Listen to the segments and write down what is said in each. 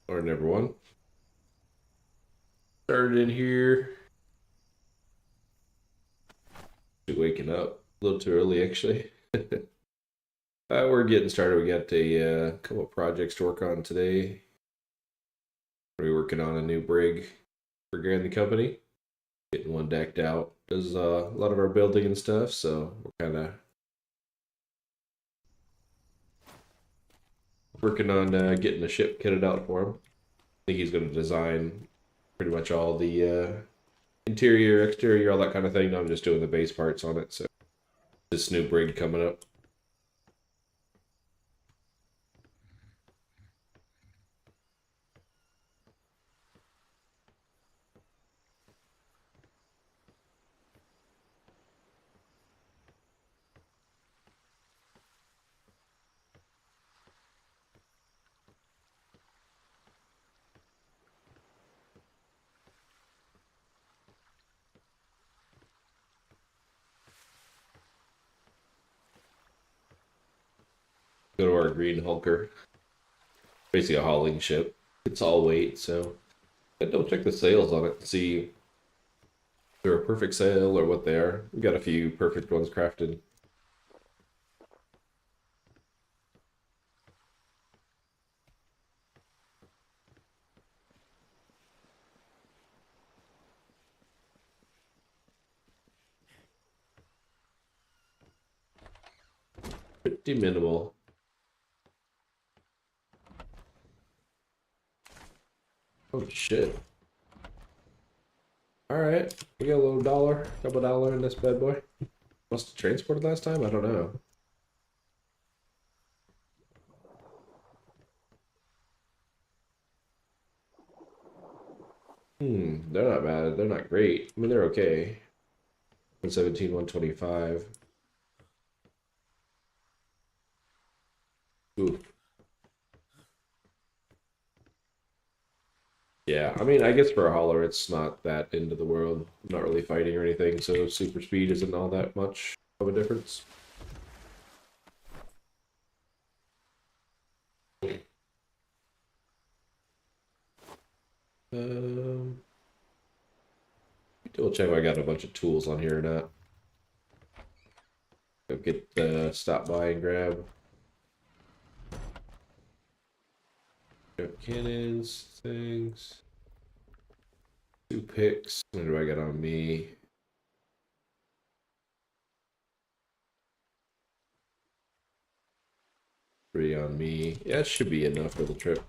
Morning, everyone. Started in here. Waking up a little too early, actually. We're getting started. We got a couple of projects to work on today. We're working on a new brig for Grand the company. Getting one decked out. Does a lot of our building and stuff, so we're kind of working on getting the ship kitted out for him. I think he's going to design pretty much all the interior, exterior, all that kind of thing. I'm just doing the base parts on it. So this new brig coming up. Go to our green hulker. Basically a hauling ship. It's all weight, so but don't check the sales on it to see if they're a perfect sale or what they are. We got a few perfect ones crafted. Pretty minimal. Oh shit. Alright. We got a little dollar, couple dollar in this bad boy. Must have transported last time? I don't know. They're not bad. They're not great. I mean, they're okay. 117, 125. Ooh. Yeah, I mean, I guess for a hauler, it's not that end of the world. I'm not really fighting or anything, so super speed isn't all that much of a difference. Um, Double check if I got a bunch of tools on here or not. Go get stop by and grab. Got cannons, things. 2 picks. What do I got on me? 3 on me. Yeah, it should be enough for the trip.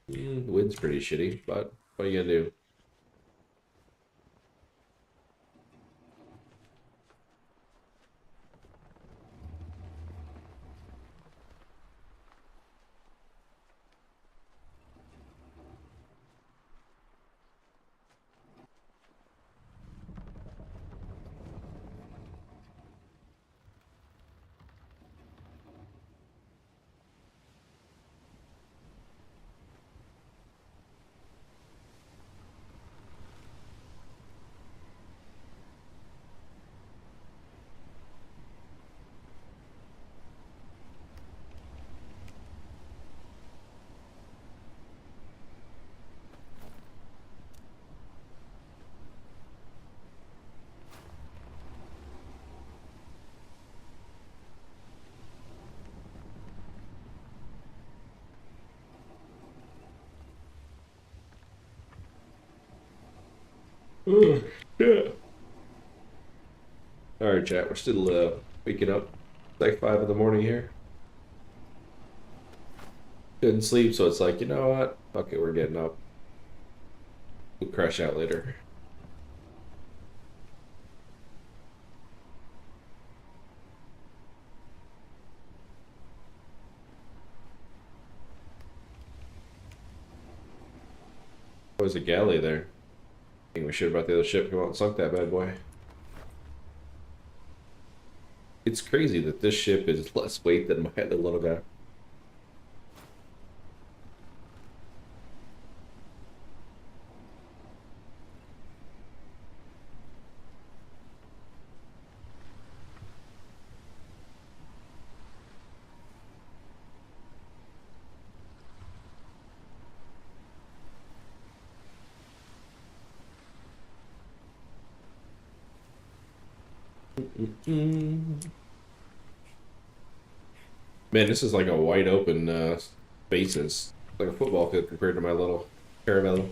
The wind's pretty shitty, but what are you gonna do? Oh, yeah. All right, chat. We're still waking up. It's like 5 in the morning here. Couldn't sleep, so it's like, you know what? Fuck it, we're getting up. We'll crash out later. Oh, there's a galley there. I think we should have brought the other ship. Come out and sunk that bad boy. It's crazy that this ship is less weight than my little guy. Man, this is like a wide open spaces, like a football field compared to my little caravello.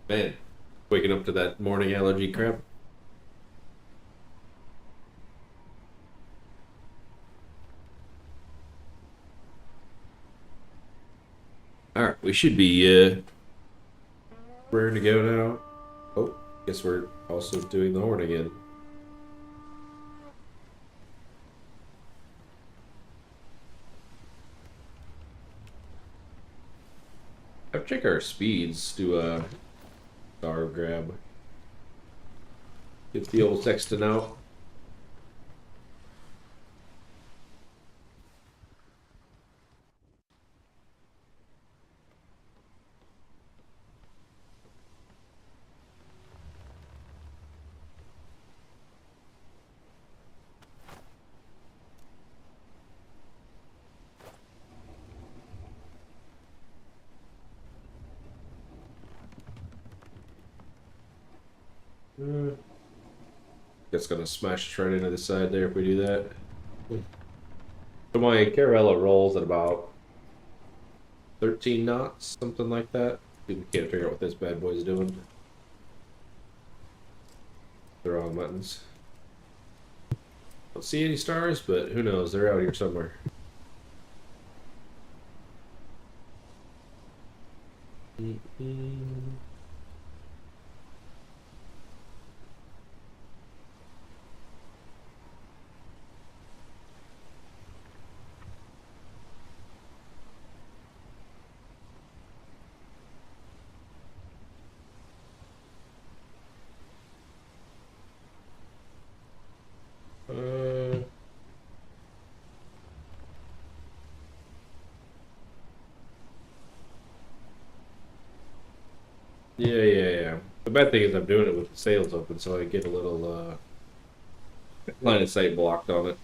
Man, waking up to that morning allergy crap. All right, we should be ready to go now. Oh, guess we're also doing the horn again. I'll check our speeds. Do a star grab. Get the old sexton out. It's gonna smash right into the side there if we do that. So my Caravella rolls at about 13 knots, something like that. We can't figure out what this bad boy's doing. The wrong buttons. Don't see any stars, but who knows? They're out here somewhere. Uh, yeah. The bad thing is I'm doing it with the sails open, so I get a little line of sight blocked on it.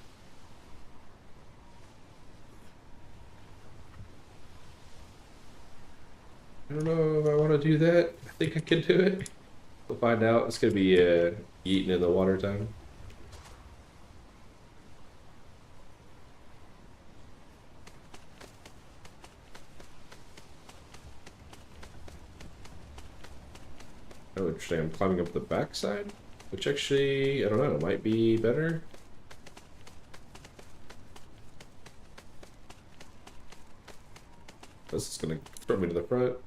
I don't know if I want to do that. I think I can do it. We'll find out. It's gonna be eaten in the water time. Oh, interesting. I'm climbing up the backside, which actually, I don't know, might be better. This is gonna throw me to the front.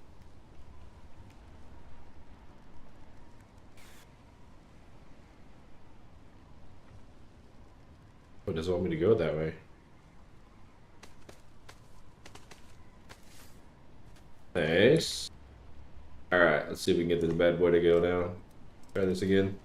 Oh, does it want me to go that way? Nice. Alright, let's see if we can get this bad boy to go now. Try this again.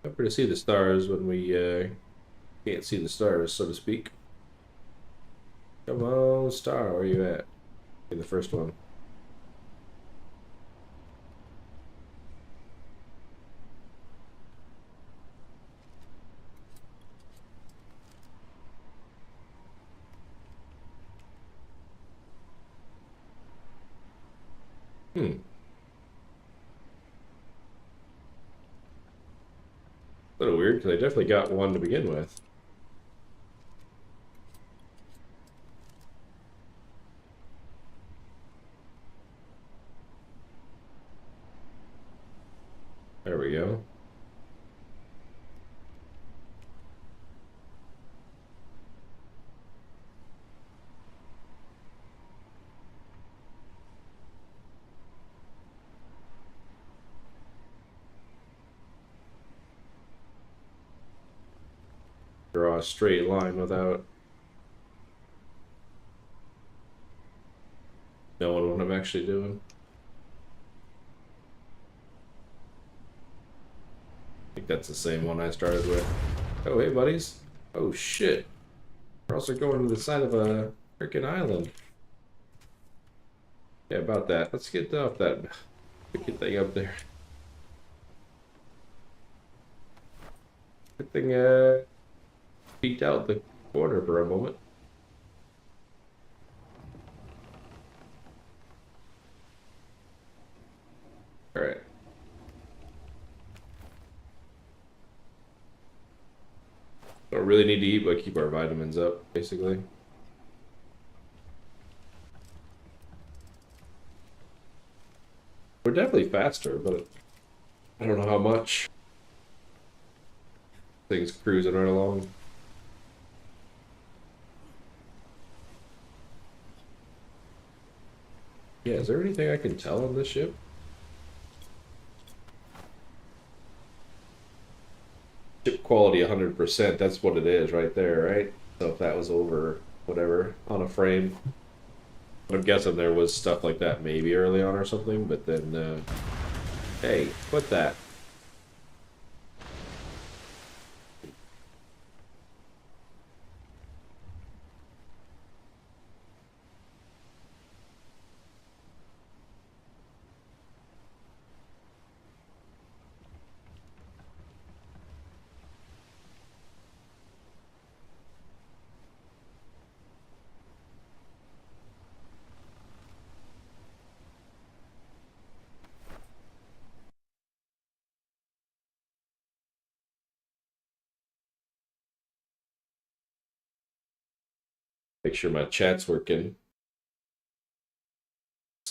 Tougher to see the stars when we can't see the stars, so to speak. Come on, star, where you at? In the first one. Hmm. A little weird, because I definitely got one to begin with. There we go. a straight line without knowing what I'm actually doing. I think that's the same one I started with. Oh, hey, buddies. Oh, shit. We're also going to the side of a freaking island. Yeah, about that. Let's get off that freaking thing up there. Good thing, peeked out the corner for a moment. Alright. Don't really need to eat, but keep our vitamins up, basically. We're definitely faster, but I don't know how much. Things cruising right along. Yeah, is there anything I can tell on this ship? Chip quality 100%, that's what it is right there, right? So if that was over, whatever, on a frame. I'm guessing there was stuff like that maybe early on or something, but then, hey, quit that. Make sure my chat's working.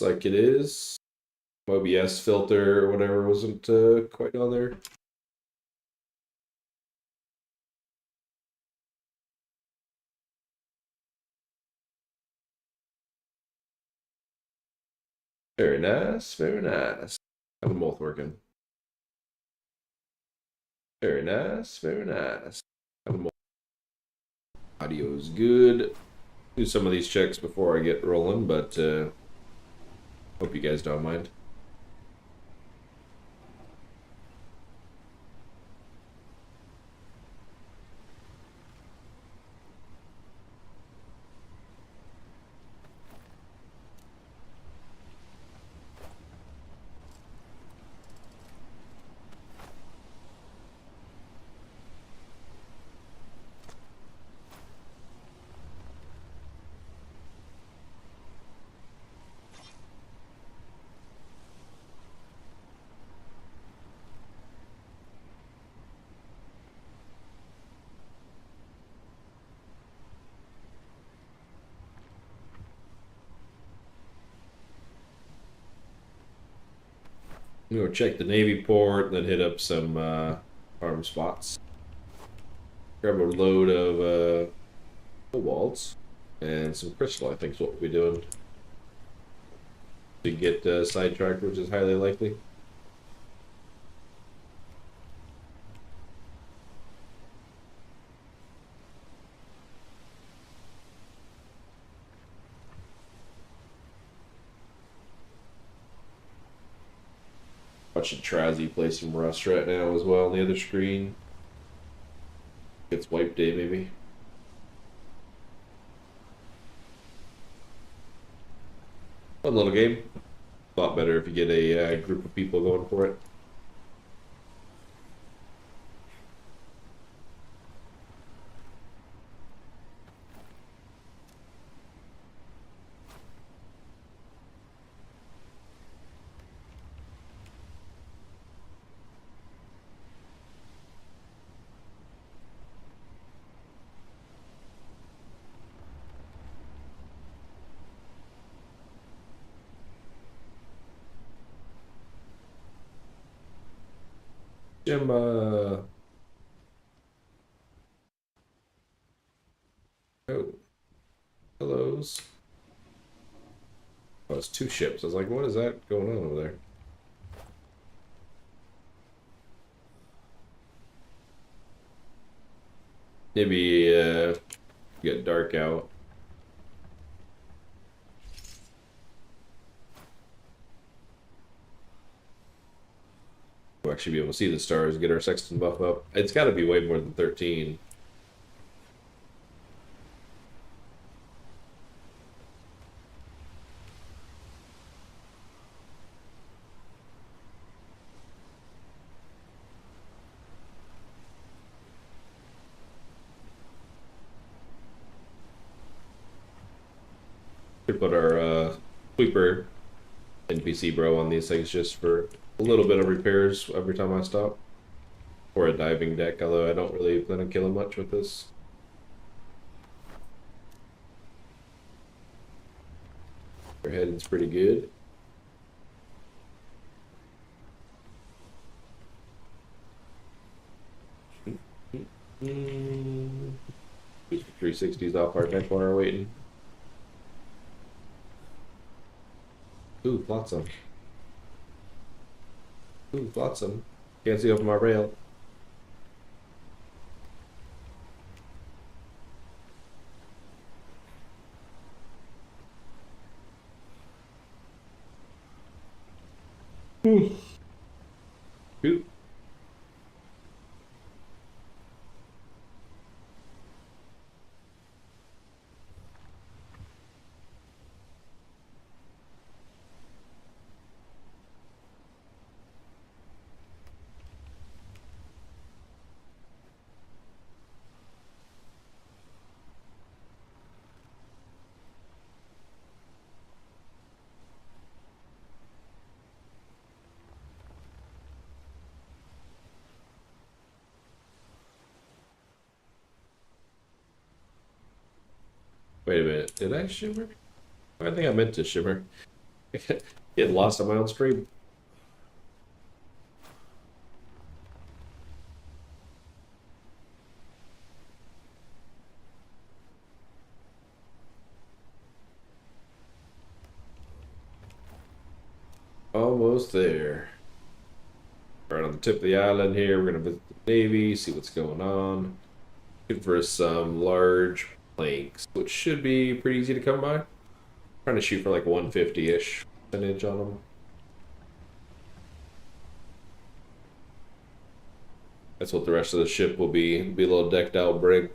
Looks like it is. OBS filter or whatever wasn't quite on there. Very nice, very nice. Have them both working. Very nice, very nice. Have them both. Audio's good. Do some of these checks before I get rolling, but hope you guys don't mind. I'm gonna check the Navy port and then hit up some farm spots. Grab a load of cobalts and some crystal, I think is what we'll be doing. To get sidetracked, which is highly likely. Watching Trazy play some Rust right now as well on the other screen. It's wipe day, maybe. Fun little game. A lot better if you get a group of people going for it. Jim, oh, hellos. Oh, it's two ships. I was like, what is that going on over there? Maybe get dark out. We'll actually be able to see the stars, get our sextant buff up. It's got to be way more than 13. We put our sweeper NPC bro on these things just for a little bit of repairs every time I stop. Or a diving deck, although I don't really plan on killing much with this. Our heading's pretty good. Mm. 360s off our deck while we're waiting. Ooh, flotsam. Ooh, flotsam. Can't see over my rail. Ooh. Ooh. Wait a minute, did I shimmer? I think I meant to shimmer. Get lost on my own stream. Almost there. Right on the tip of the island here, we're gonna visit the Navy, see what's going on. Looking for some large planks, which should be pretty easy to come by. Trying to shoot for like 150-ish percentage on them. That's what the rest of the ship will be. It'll be a little decked out brig.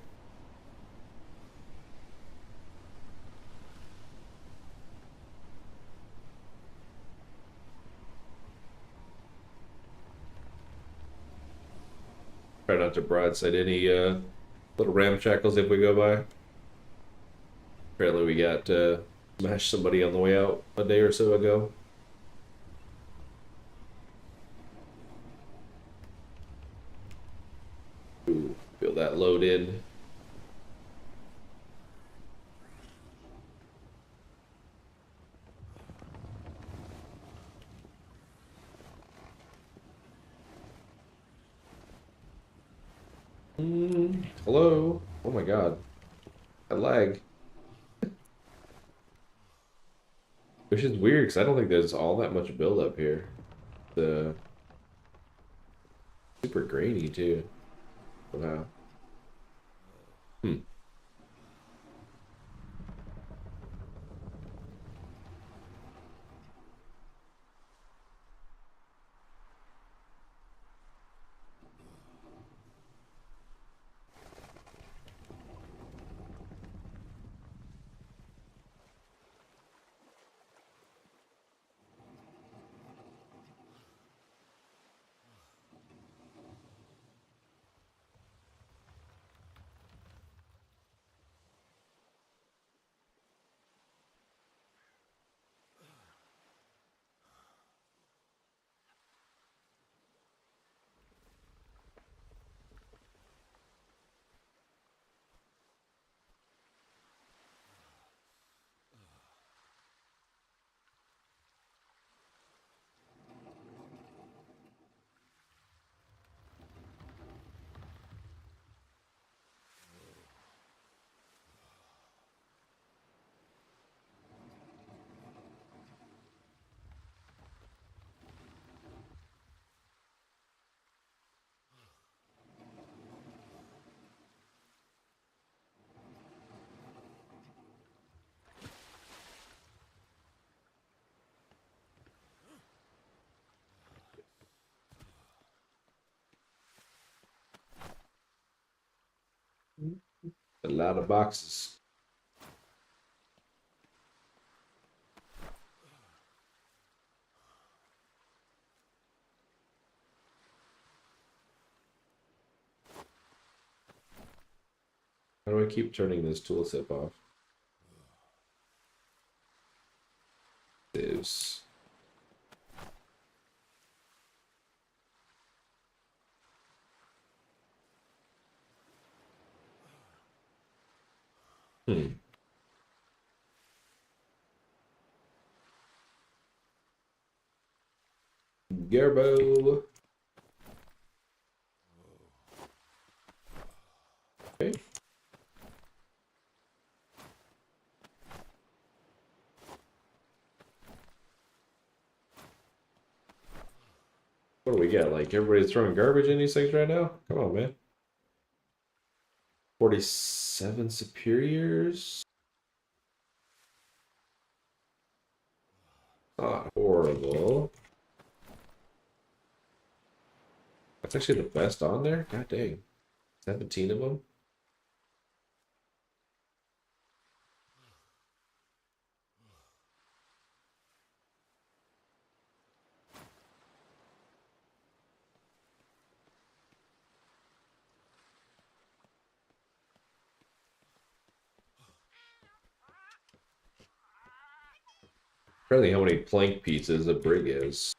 Try not to broadside any little ramshackles if we go by. Apparently we got smashed somebody on the way out a day or so ago. Ooh, feel that load in. Hello? Oh my god. That lag. Which is weird because I don't think there's all that much build up here. The super grainy too. Wow. Hmm. A lot of boxes. How do I keep turning this tooltip off? Is Gerbo. Okay. What do we get? Like everybody's throwing garbage in these things right now? Come on, man. 47 superiors. Not horrible. That's actually the best on there? God dang. 17 of them? Apparently how many plank pieces a brig is.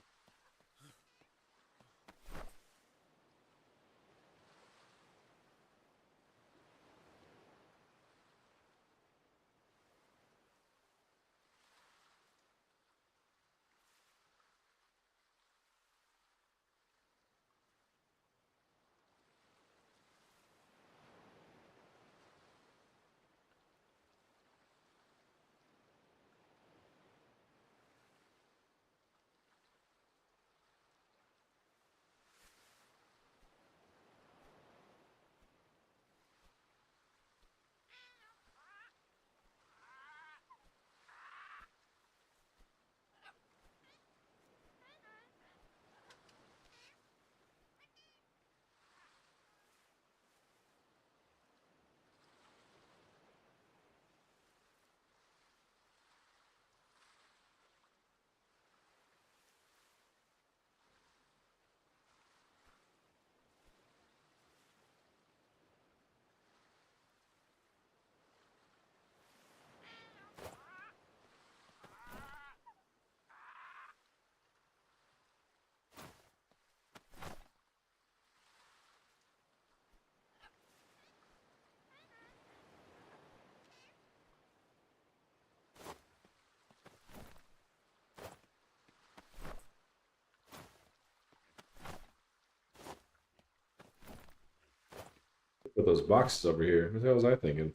Put those boxes over here. What the hell was I thinking?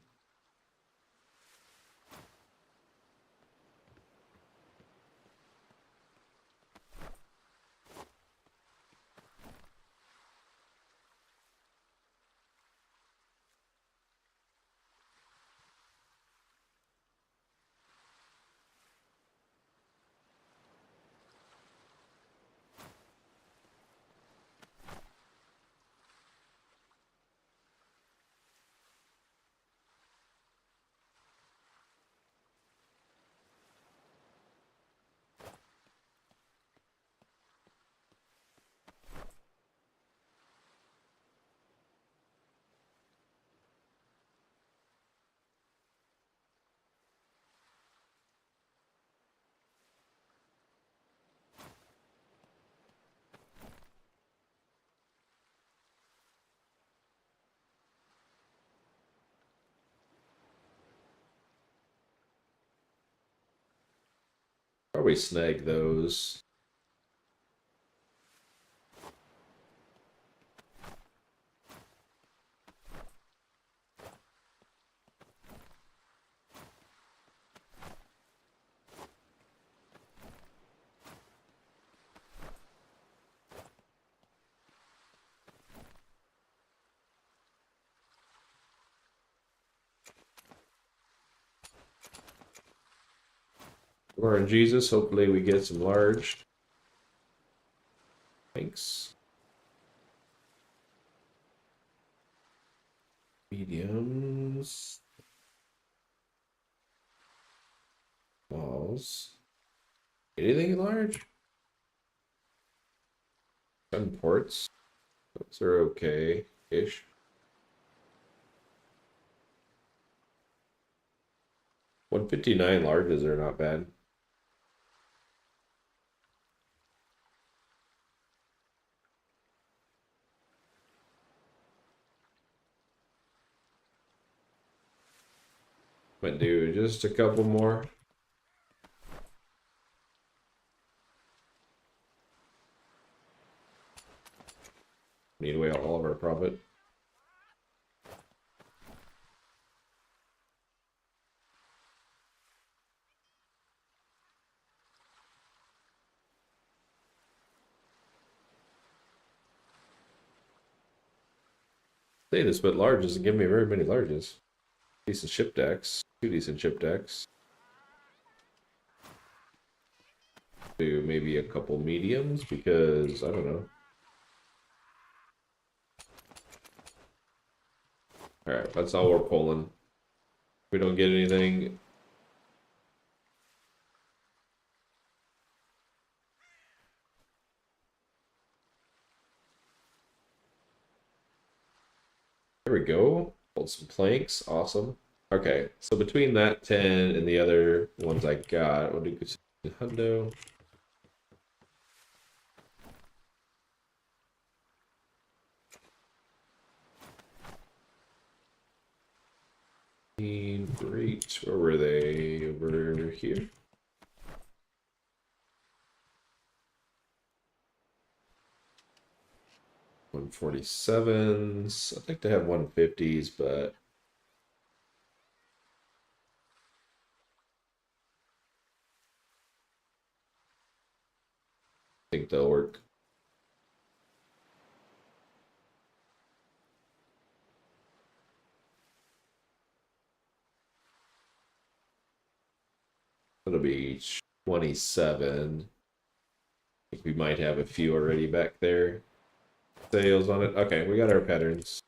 Probably snag those. Lord Jesus, hopefully we get some large. Thanks. Medium. mediums. Smalls. Anything large? Some ports. Those are okay-ish. 159 larges are not bad. Might do just a couple more. Need away all of our profit. Say this, but large doesn't give me very many larges. Decent ship decks. Two decent ship decks. Do maybe a couple mediums because I don't know. Alright, that's all we're pulling. If we don't get anything. There we go. Pulled some planks. Awesome. Okay, so between that 10 and the other ones I got, what do you hundo? Great. Where were they? Over here. $147s. I'd like to have 150s, but I think they'll work. It'll be 27. I think we might have a few already back there. Sales on it. Okay, we got our patterns.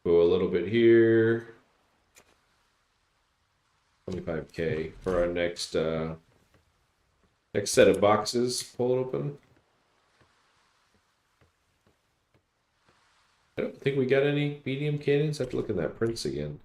Go a little bit here. 25K for our next set of boxes. Pull it open. I don't think we got any medium cannons. I have to look at that prints again.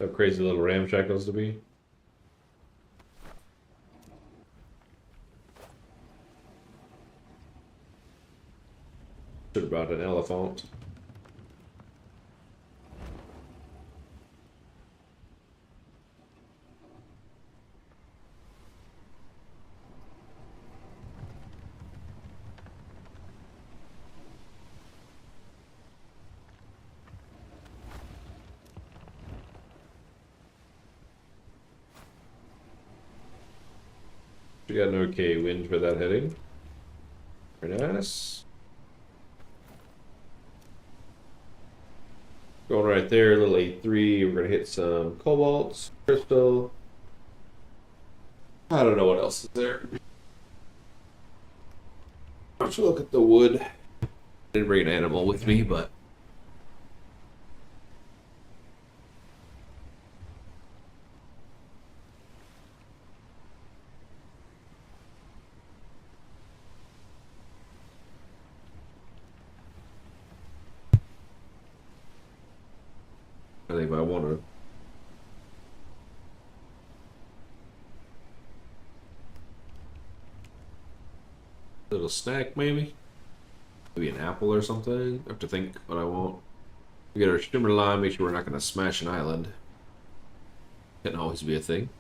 How crazy little ramshackles to be. Should have brought an elephant. We got an okay wind for that heading. Very nice. Going right there, little 8-3. We're gonna hit some cobalts, crystal. I don't know what else is there. Let's look at the wood. Didn't bring an animal with me, but I think I want to. Little snack, maybe? Maybe an apple or something? I have to think what I want. We get our shimmer line, make sure we're not going to smash an island. Can always be a thing.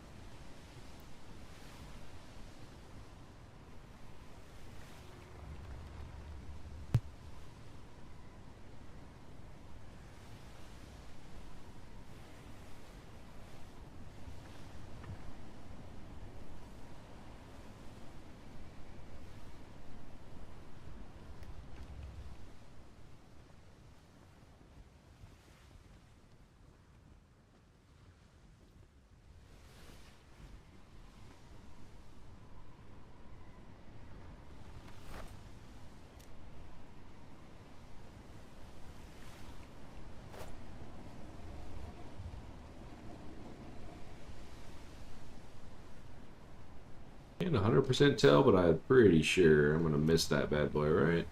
Can't 100% tell, but I'm pretty sure I'm going to miss that bad boy, right?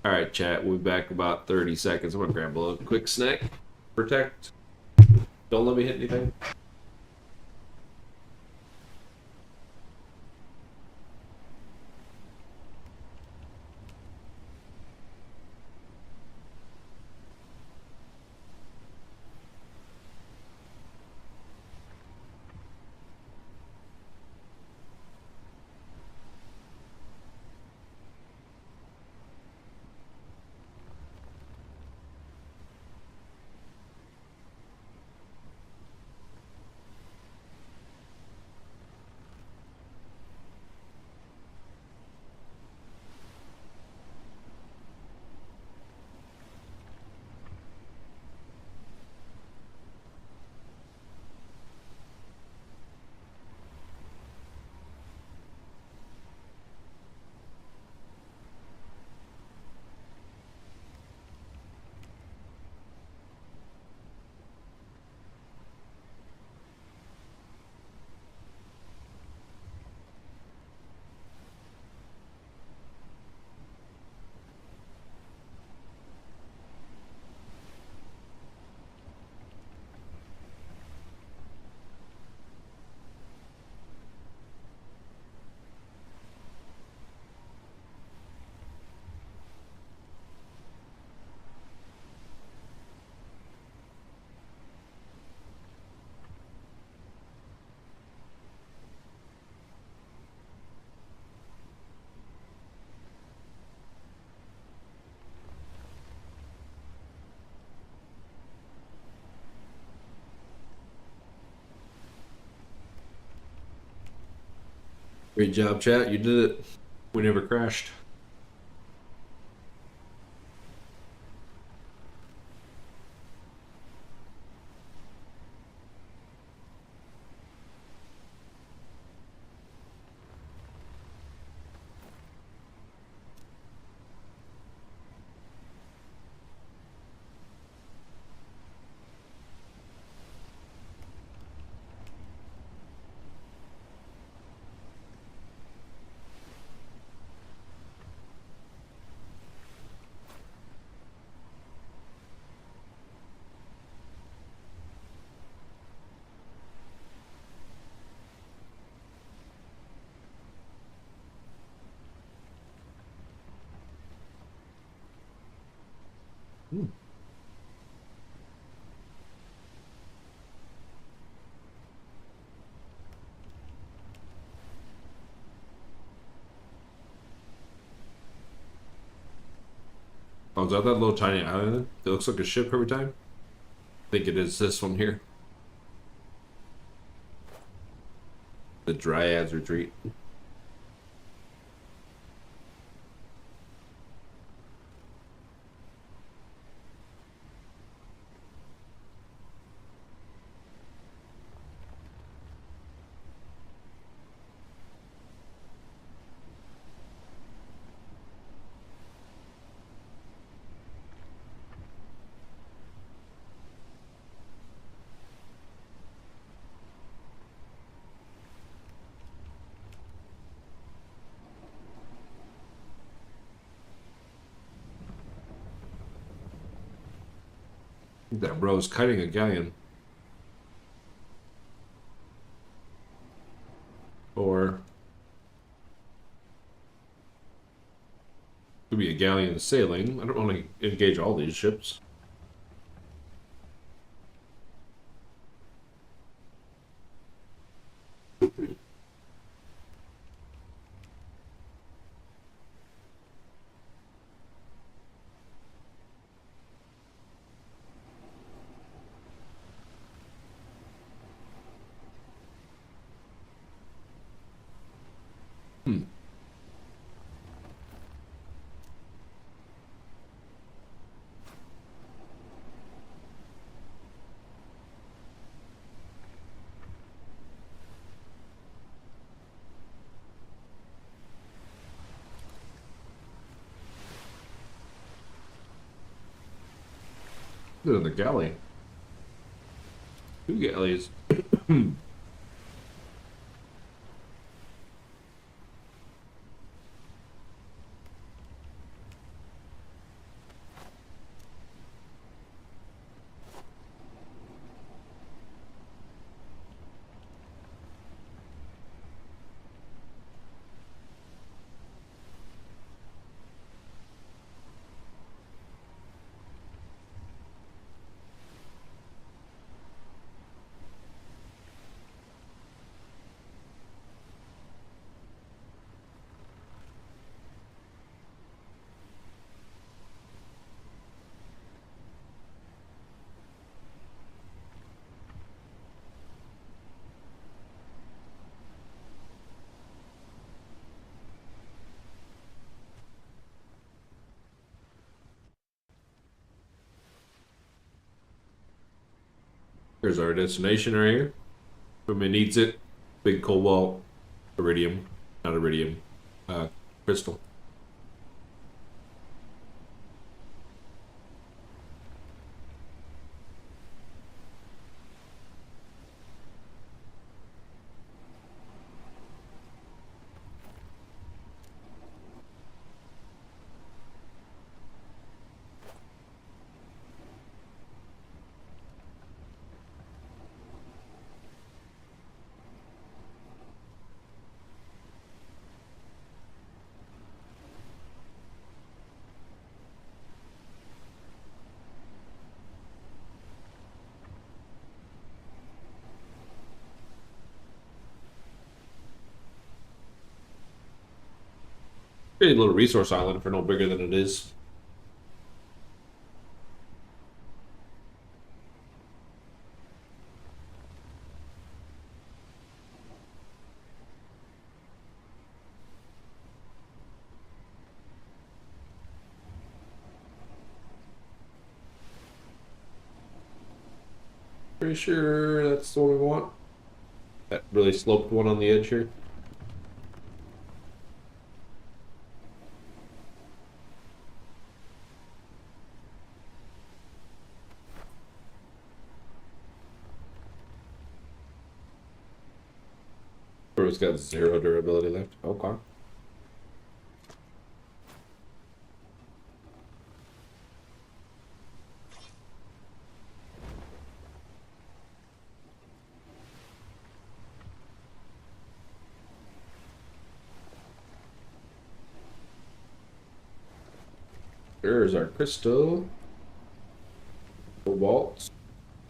Alright, chat. We'll be back in about 30 seconds. I'm going to grab a little quick snack. Protect. Don't let me hit anything. Great job, chat. You did it. We never crashed. Oh, is that little tiny island that looks like a ship every time? I think it is this one here. The Dryad's Retreat. That bro's kiting a galleon. Or could be a galleon sailing. I don't want to engage all these ships. Hmm. Look at the galley. 2 galleys. Here's our destination right here. Equipment needs it. Big cobalt, iridium, not iridium, crystal. Pretty little resource island for no bigger than it is. Pretty sure that's the one we want. That really sloped one on the edge here. Or it's got 0 durability left. Okay. There's our crystal. Cobalt.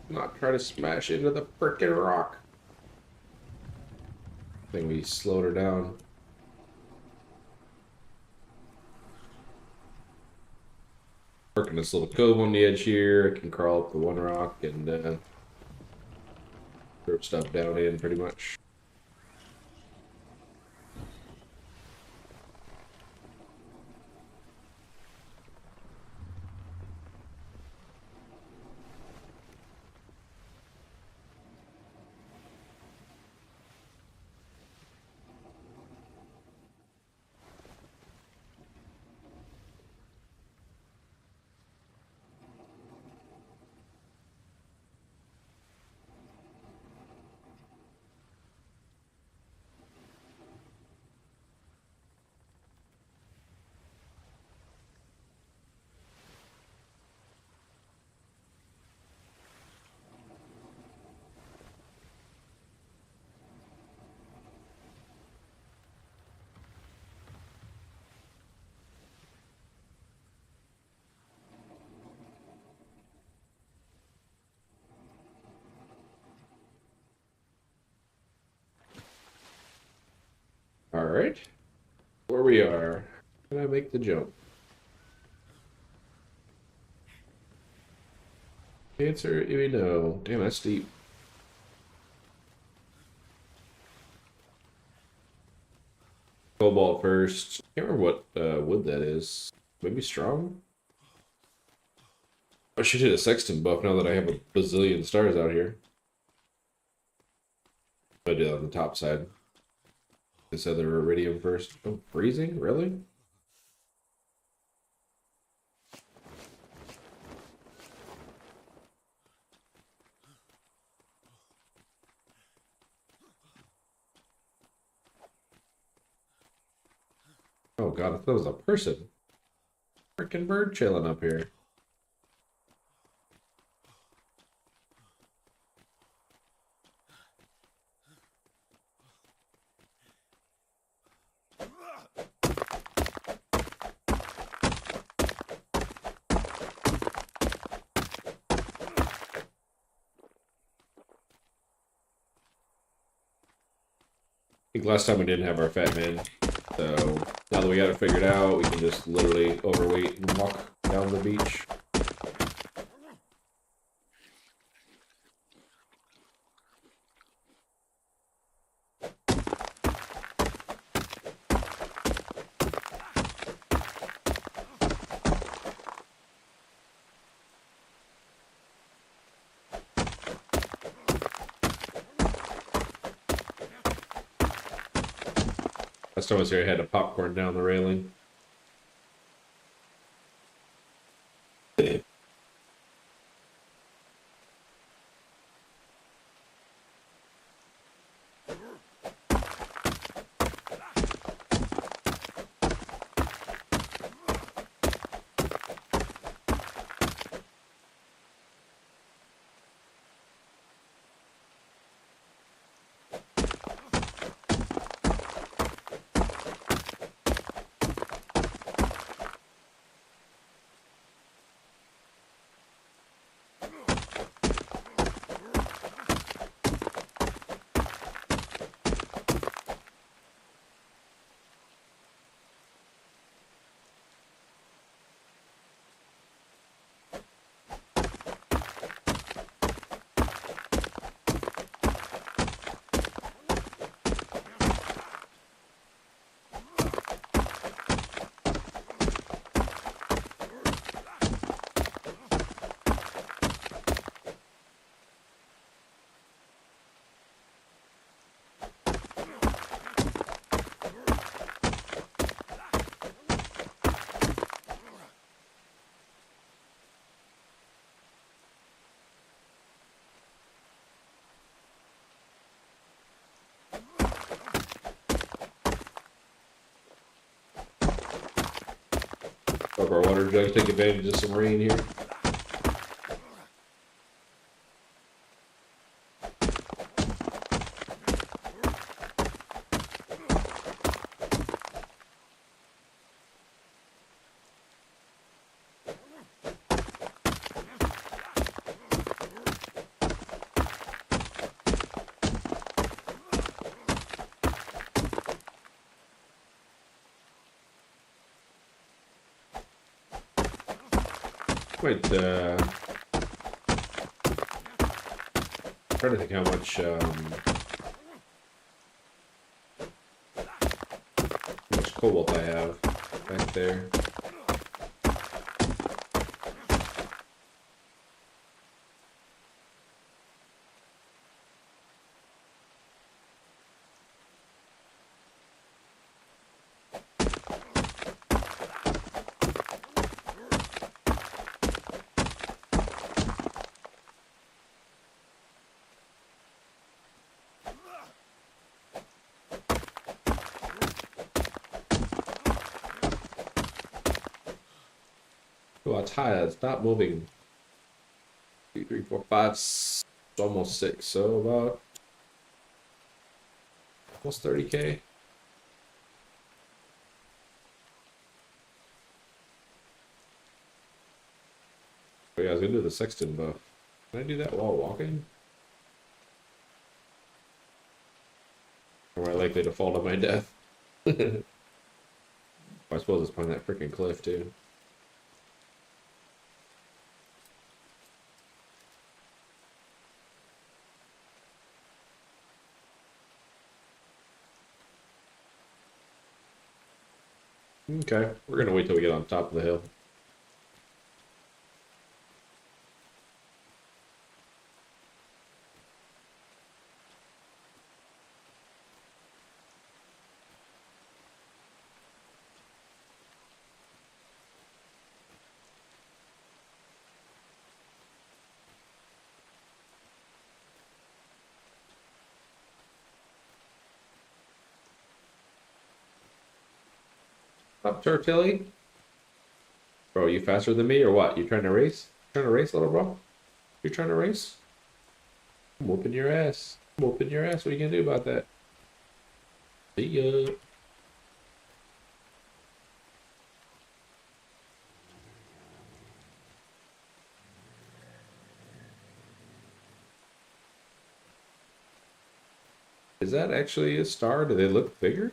Not try to smash into the frickin' rock. I think we slowed her down. Working this little cove on the edge here. I can crawl up the one rock and throw stuff down in pretty much. All right, where we are. Can I make the jump? Answer, you know. Damn, that's deep. Cobalt first. Can't remember what wood that is. Maybe strong? I should hit a sexton buff now that I have a bazillion stars out here. I do that on the top side. I said the iridium first. Oh, freezing? Really? Oh god, I thought it was a person. Freaking bird chilling up here. I think last time we didn't have our fat man, so now that we got it figured out, we can just literally overweight and walk down the beach. Last time I was here, I had to popcorn down the railing. Up our water jugs, take advantage of some rain here. Might try to think how much cobalt I have back there. Oh, it's high. It's not moving. 2, 3, 4, 5, almost 6. So about almost 30K. Oh yeah, I was gonna do the sexton buff. Can I do that while walking? Or am I likely to fall to my death? I suppose it's behind that freaking cliff too. Okay, we're gonna wait till we get on top of the hill. Up, Turtilly? Bro, you faster than me or what? You trying to race? Trying to race, little bro? You trying to race? I'm whooping your ass. I'm whooping your ass. What are you gonna do about that? See ya. Is that actually a star? Do they look bigger?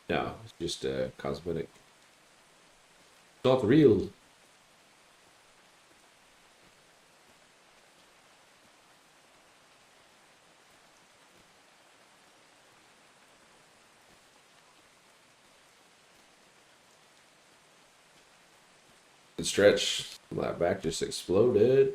No, it's just cosmetic. It's not real. Good stretch. My back just exploded.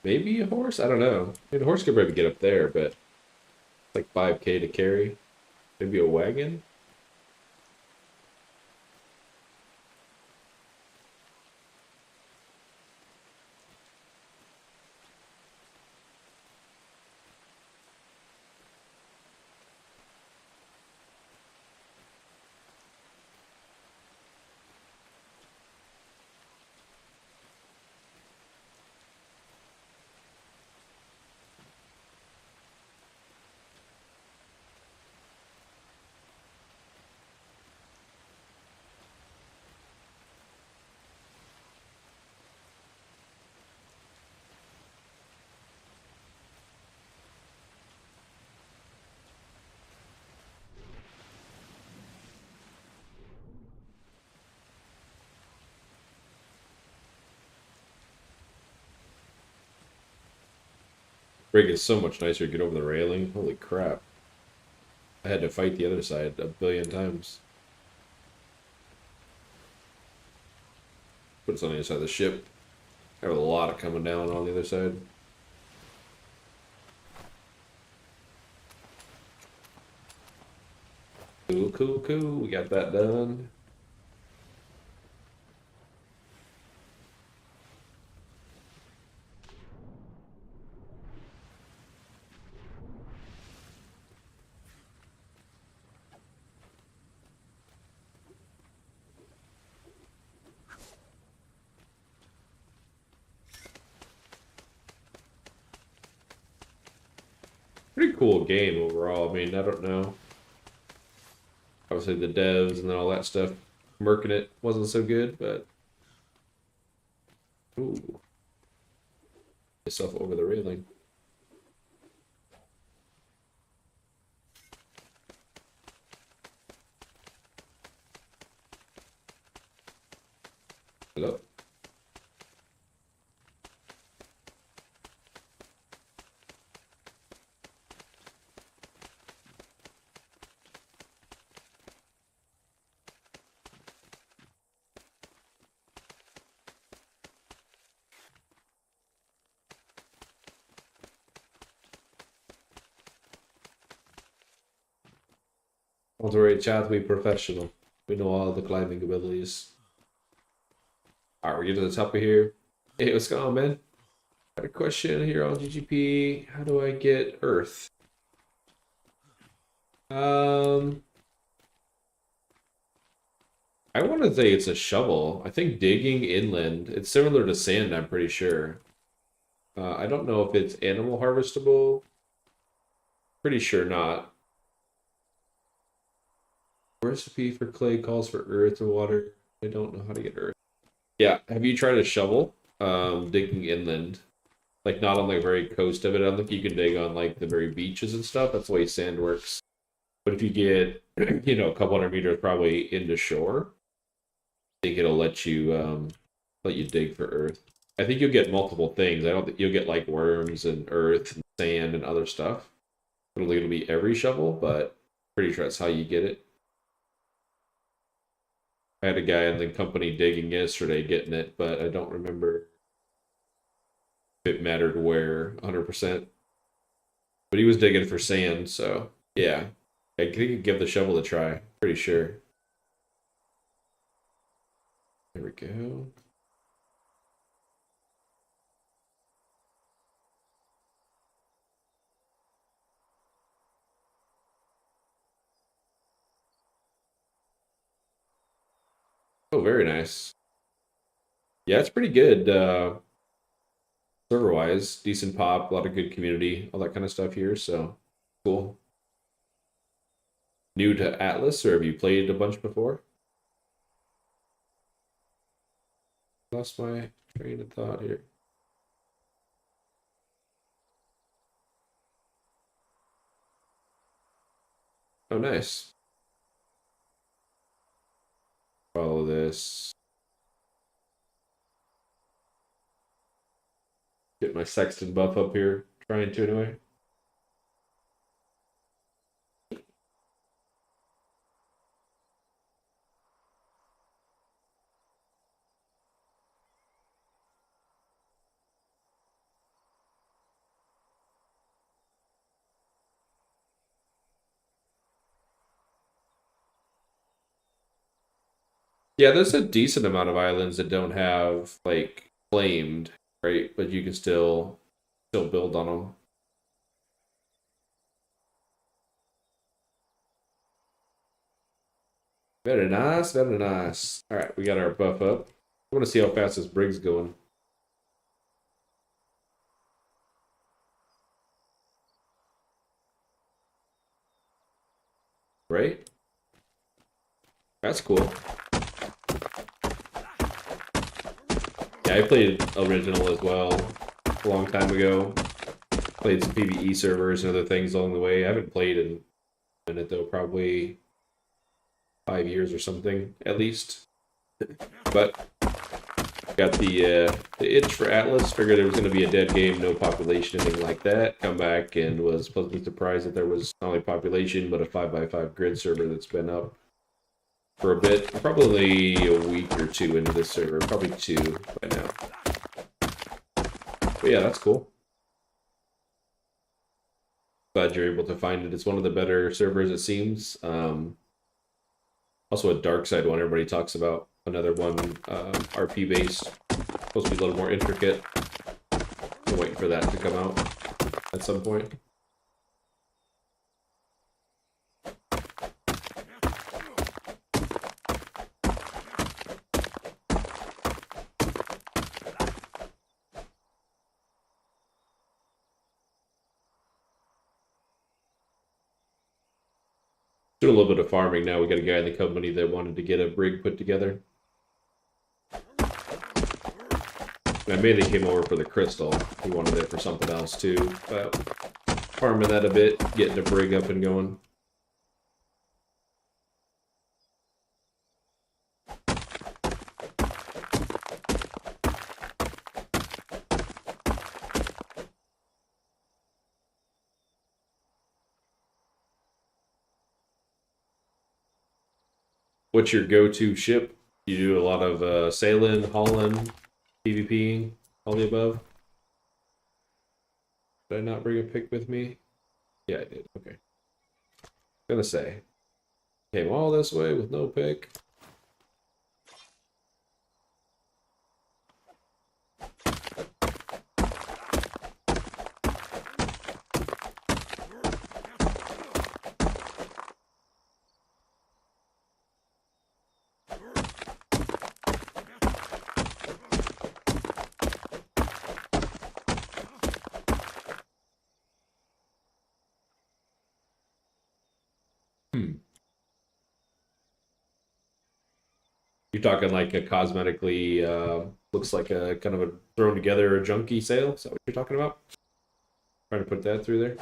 Maybe a horse? I don't know. I mean, a horse could probably get up there, but it's like 5K to carry. Maybe a wagon? Rig is so much nicer to get over the railing. Holy crap. I had to fight the other side a billion times. Put us on the other side of the ship. I have a lot of coming down on the other side. Cool, cool, cool. We got that done. Pretty cool game overall. I mean, I don't know. Obviously the devs and then all that stuff, murking it wasn't so good, but ooh, myself over the railing. Hello. Don't worry, chat, we professional. We know all the climbing abilities. Alright, we're getting to the top of here. Hey, what's going on, man? Got a question here on GGP. How do I get Earth? I want to say it's a shovel. I think digging inland. It's similar to sand, I'm pretty sure. I don't know if it's animal harvestable. Pretty sure not. Recipe for clay calls for earth or water. I don't know how to get earth. Yeah, have you tried a shovel? Digging inland. Like not on the very coast of it. I don't think you can dig on like the very beaches and stuff. That's the way sand works. But if you get, you know, a couple hundred meters probably into shore, I think it'll let you dig for earth. I think you'll get multiple things. I don't think you'll get like worms and earth and sand and other stuff. I don't think it'll be every shovel, but pretty sure that's how you get it. I had a guy in the company digging yesterday getting it, but I don't remember if it mattered where 100%. But he was digging for sand, so yeah. I think you give the shovel a try. Pretty sure. There we go. Oh, very nice. Yeah, it's pretty good. Server-wise, decent pop, a lot of good community, all that kind of stuff here, so cool. New to Atlas, or have you played a bunch before? Lost my train of thought here. Oh, nice. Follow this. Get my Sexton buff up here. Trying to anyway. Yeah, there's a decent amount of islands that don't have like claimed, right? But you can still build on them. Very nice, very nice. All right, we got our buff up. I want to see how fast this brig's going. Right? That's cool. Yeah, I played original as well a long time ago. Played some PvE servers and other things along the way. I haven't played in a minute though, probably 5 years or something at least. But got the itch for Atlas. Figured there was going to be a dead game, no population, anything like that. Come back and was pleasantly surprised that there was not only population but a 5x5 grid server that's been up for a bit. Probably a week or two into this server, probably 2 by now. But yeah, that's cool. Glad you're able to find it. It's one of the better servers, it seems. Also a dark side one everybody talks about. Another one, RP based. Supposed to be a little more intricate. I'm waiting for that to come out at some point. Doing a little bit of farming now. We got a guy in the company that wanted to get a brig put together. I mainly came over for the crystal. He wanted it for something else too. But farming that a bit, getting the brig up and going. What's your go-to ship? You do a lot of sailing, hauling, PvP, all the above? Did I not bring a pick with me? Yeah, I did. Okay. Gonna say. Came all this way with no pick. You're talking like a cosmetically looks like a kind of a thrown together a junky sail. Is that what you're talking about? Trying to put that through there.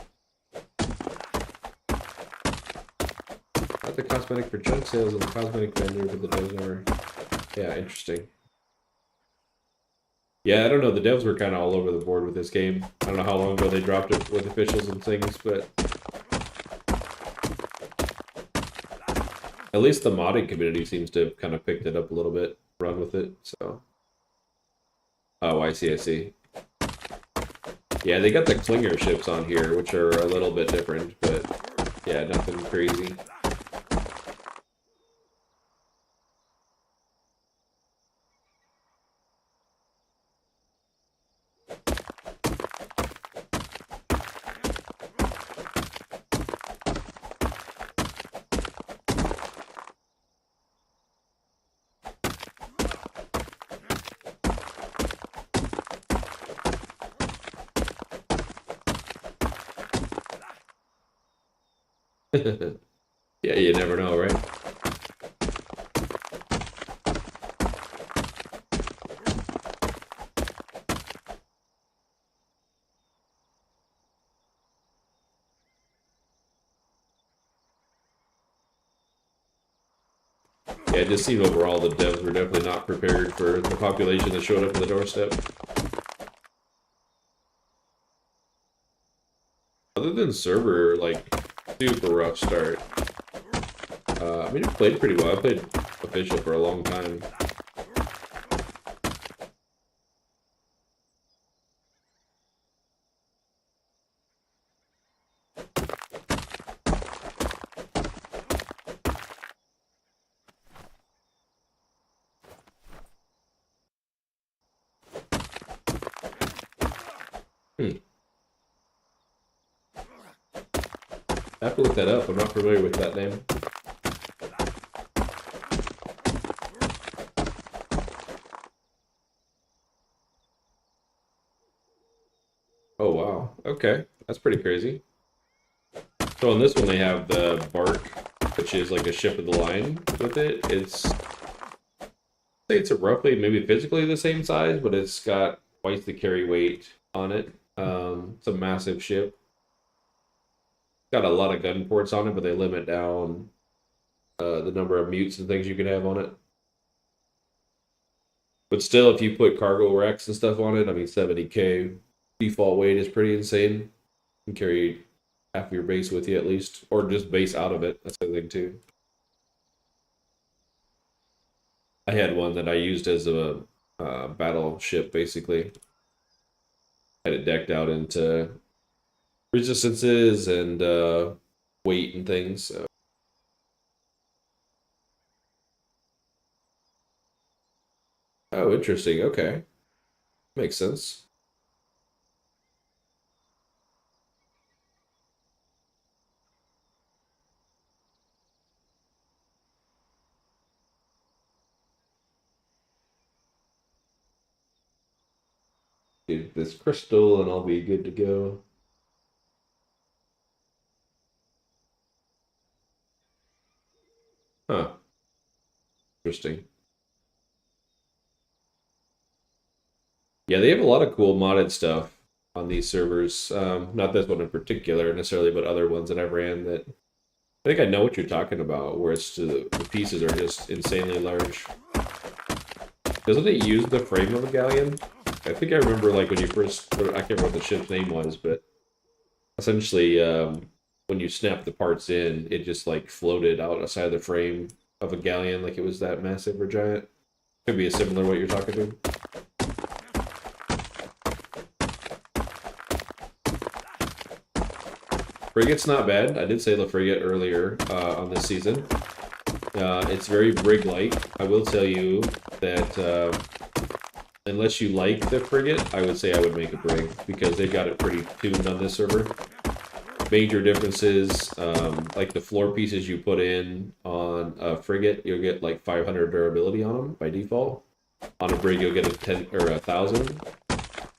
Not the cosmetic for junk sails and the cosmetic vendor, but the devs are. Yeah, interesting. Yeah, I don't know. The devs were kind of all over the board with this game. I don't know how long ago they dropped it with officials and things, but at least the modding community seems to have kind of picked it up a little bit, run with it. So, oh, I see, I see. Yeah, they got the clinger ships on here, which are a little bit different, but yeah, nothing crazy. Yeah, you never know, right? Yeah, it just seemed overall the devs were definitely not prepared for the population that showed up at the doorstep. Other than server, like, super rough start. I mean, it played pretty well. I played official for a long time. I have to look that up. I'm not familiar with that name. Oh, wow. Okay. That's pretty crazy. So on this one, they have the bark, which is like a ship of the line with it. I'd say it's roughly, maybe physically the same size, but it's got twice the carry weight on it. It's a massive ship. Got a lot of gun ports on it, but they limit down the number of mutes and things you can have on it. But still, if you put cargo racks and stuff on it, I mean, 70K default weight is pretty insane. You can carry half of your base with you at least, or just base out of it. That's the thing too. I had one that I used as a battleship, basically. Had it decked out into resistances and weight and things. So. Oh, interesting. Okay, makes sense. Get this crystal, and I'll be good to go. Huh. Interesting. Yeah, they have a lot of cool modded stuff on these servers. Not this one in particular necessarily, but other ones that I've ran that I think I know what you're talking about, where it's the pieces are just insanely large. Doesn't it use the frame of a galleon? I think I remember like when you first, I can't remember what the ship's name was, but essentially when you snap the parts in, it just like floated out outside the frame of a galleon like it was that massive or giant. Could be a similar what you're talking to. Frigate's not bad. I did say the frigate earlier on this season. It's very brig-like. I will tell you that unless you like the frigate, I would say I would make a brig because they've got it pretty tuned on this server. Major differences, like the floor pieces you put in on a frigate, you'll get like 500 durability on them by default. On a brig, you'll get a 10 or 1,000.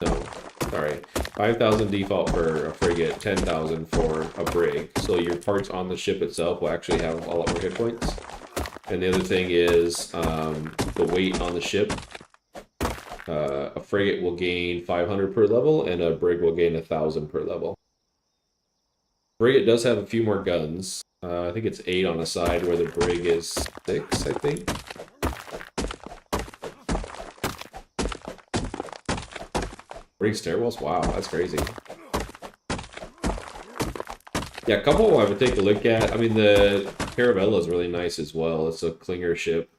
No, sorry, 5,000 default for a frigate, 10,000 for a brig. So your parts on the ship itself will actually have a lot more hit points. And the other thing is the weight on the ship. A frigate will gain 500 per level, and a brig will gain 1,000 per level. Frigate does have a few more guns. I think it's 8 on the side, where the brig is 6, I think. Brig stairwells? Wow, that's crazy. Yeah, a couple I would take a look at. I mean, the Caravella is really nice as well. It's a clinger ship.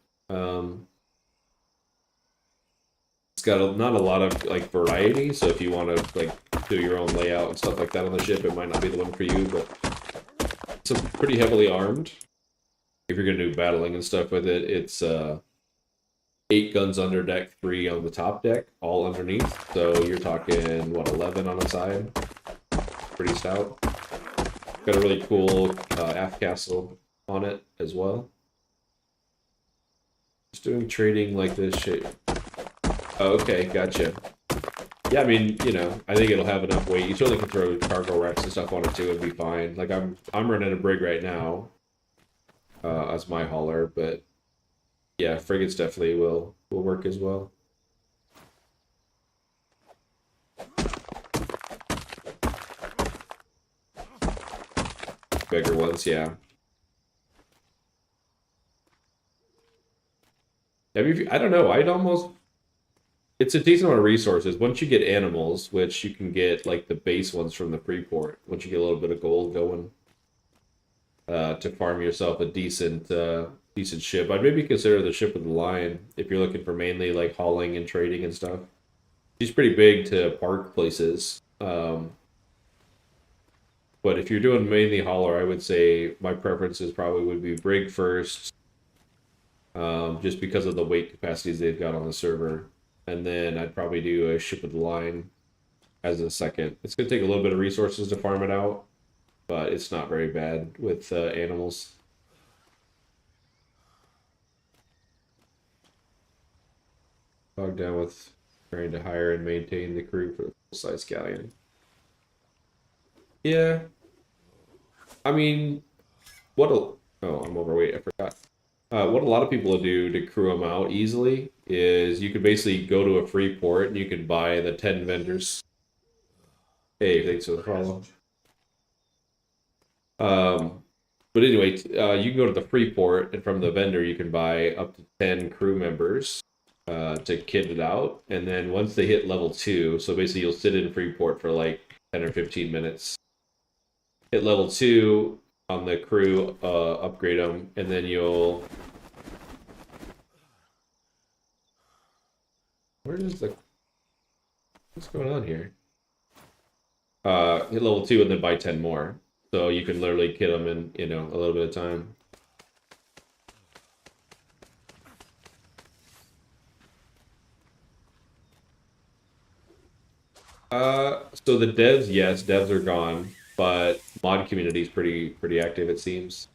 It's got not a lot of like variety, so if you want to like do your own layout and stuff like that on the ship, it might not be the one for you, but it's pretty heavily armed. If you're gonna do battling and stuff with it, it's 8 guns under deck, 3 on the top deck, all underneath. So you're talking what, 11 on the side? Pretty stout. Got a really cool aft castle on it as well. Just doing trading like this shit. Oh, okay, gotcha. Yeah, I mean, you know, I think it'll have enough weight. You certainly can throw cargo racks and stuff on it too, it'd be fine. Like I'm running a brig right now as my hauler, but yeah, frigates definitely will work as well. Bigger ones, yeah. I mean, I don't know. I'd almost. It's a decent amount of resources. Once you get animals, which you can get like the base ones from the pre-port, once you get a little bit of gold going, to farm yourself a decent decent ship. I'd maybe consider the ship of the line if you're looking for mainly like hauling and trading and stuff. She's pretty big to park places. But if you're doing mainly hauler, I would say my preferences probably would be brig first, just because of the weight capacities they've got on the server. And then I'd probably do a ship of the line as a second. It's going to take a little bit of resources to farm it out, but it's not very bad with animals. Bogged down with trying to hire and maintain the crew for the full-size galleon. Yeah. I mean, oh, I'm overweight, I forgot. What a lot of people do to crew them out easily is you could basically go to a free port and you can buy the 10 vendors. Hey, thanks for the follow. But anyway, you can go to the free port, and from the vendor you can buy up to 10 crew members to kit it out. And then once they hit level 2, so basically you'll sit in free port for like 10 or 15 minutes. Hit level 2 on the crew, upgrade them, and then you'll... What's going on here? Hit level 2 and then buy 10 more. So you can literally kit them in, you know, a little bit of time. So the devs, yes, devs are gone, but mod community is pretty active, it seems.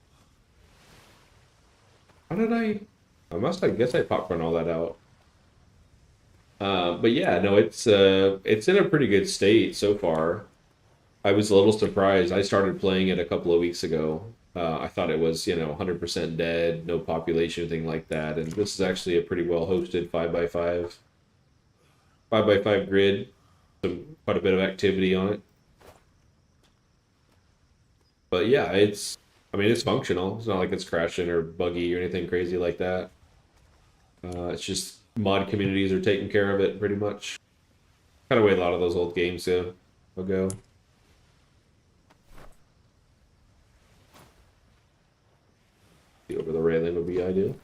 How did I guess I popcorn all that out. But yeah, no, it's in a pretty good state so far. I was a little surprised. I started playing it a couple of weeks ago. I thought it was, 100% dead, no population, anything like that. And this is actually a pretty well hosted 5x5 grid. Quite a bit of activity on it. But yeah, I mean, it's functional. It's not like it's crashing or buggy or anything crazy like that. It's just mod communities are taking care of it pretty much. Kind of way a lot of those old games will go. Over the railing would be ideal.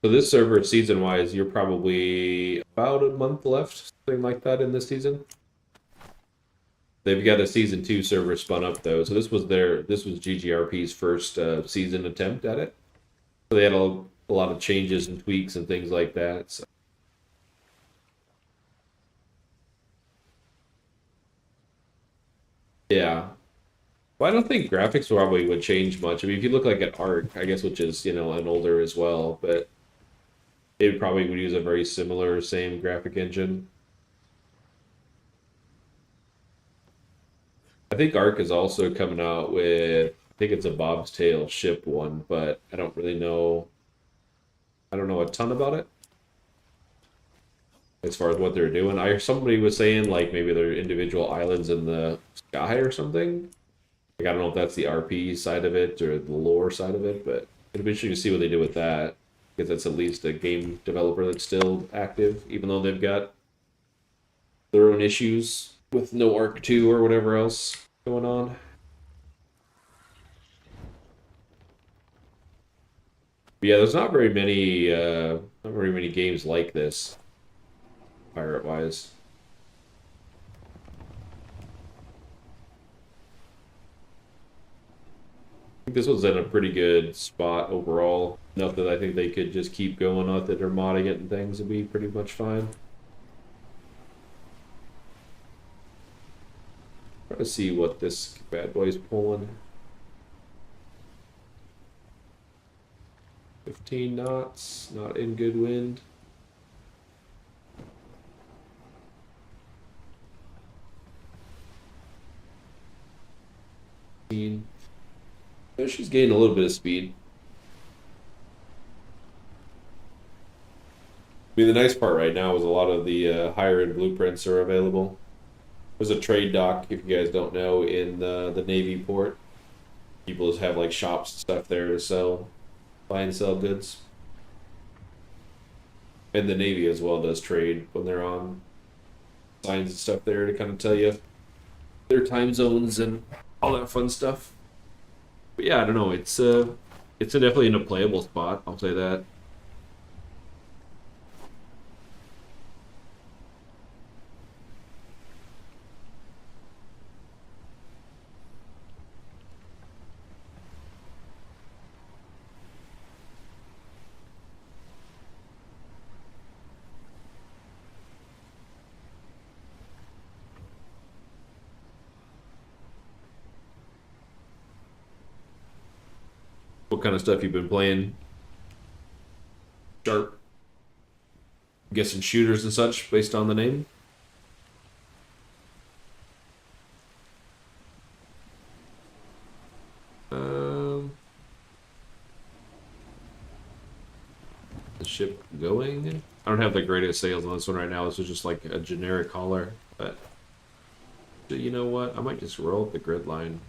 So this server, season-wise, you're probably about a month left, something like that in this season. They've got a season 2 server spun up though, so this was GGRP's first season attempt at it. So they had a lot of changes and tweaks and things like that. So. Yeah. Well, I don't think graphics probably would change much. I mean, if you look like at Arc, I guess, which is, an older as well, but it probably would use a very similar, same graphic engine. I think Arc is also coming out with, I think it's a Bob's Tail ship one, but I don't really know. I don't know a ton about it as far as what they're doing. Somebody was saying like maybe they're individual islands in the sky or something. Like I don't know if that's the RP side of it or the lore side of it, but it'll be interesting to see what they do with that. Because that's at least a game developer that's still active, even though they've got their own issues with no Arc 2 or whatever else going on. But yeah, there's not very many games like this, pirate-wise. I think this was in a pretty good spot overall. Enough that I think they could just keep going on it or modding it and things would be pretty much fine. Try to see what this bad boy's pulling. 15 knots, not in good wind. So she's gaining a little bit of speed. I mean, the nice part right now is a lot of the higher end blueprints are available. There's a trade dock, if you guys don't know, in the Navy port. People just have like shops and stuff there to buy and sell goods. And the Navy as well does trade when they're on signs and stuff there to kind of tell you their time zones and all that fun stuff. But yeah, I don't know. It's definitely in a playable spot. I'll say that. What kind of stuff you've been playing? Sharp. I'm guessing shooters and such based on the name. The ship going. I don't have the greatest sales on this one right now. This is just like a generic hauler, but you know what? I might just roll up the grid line.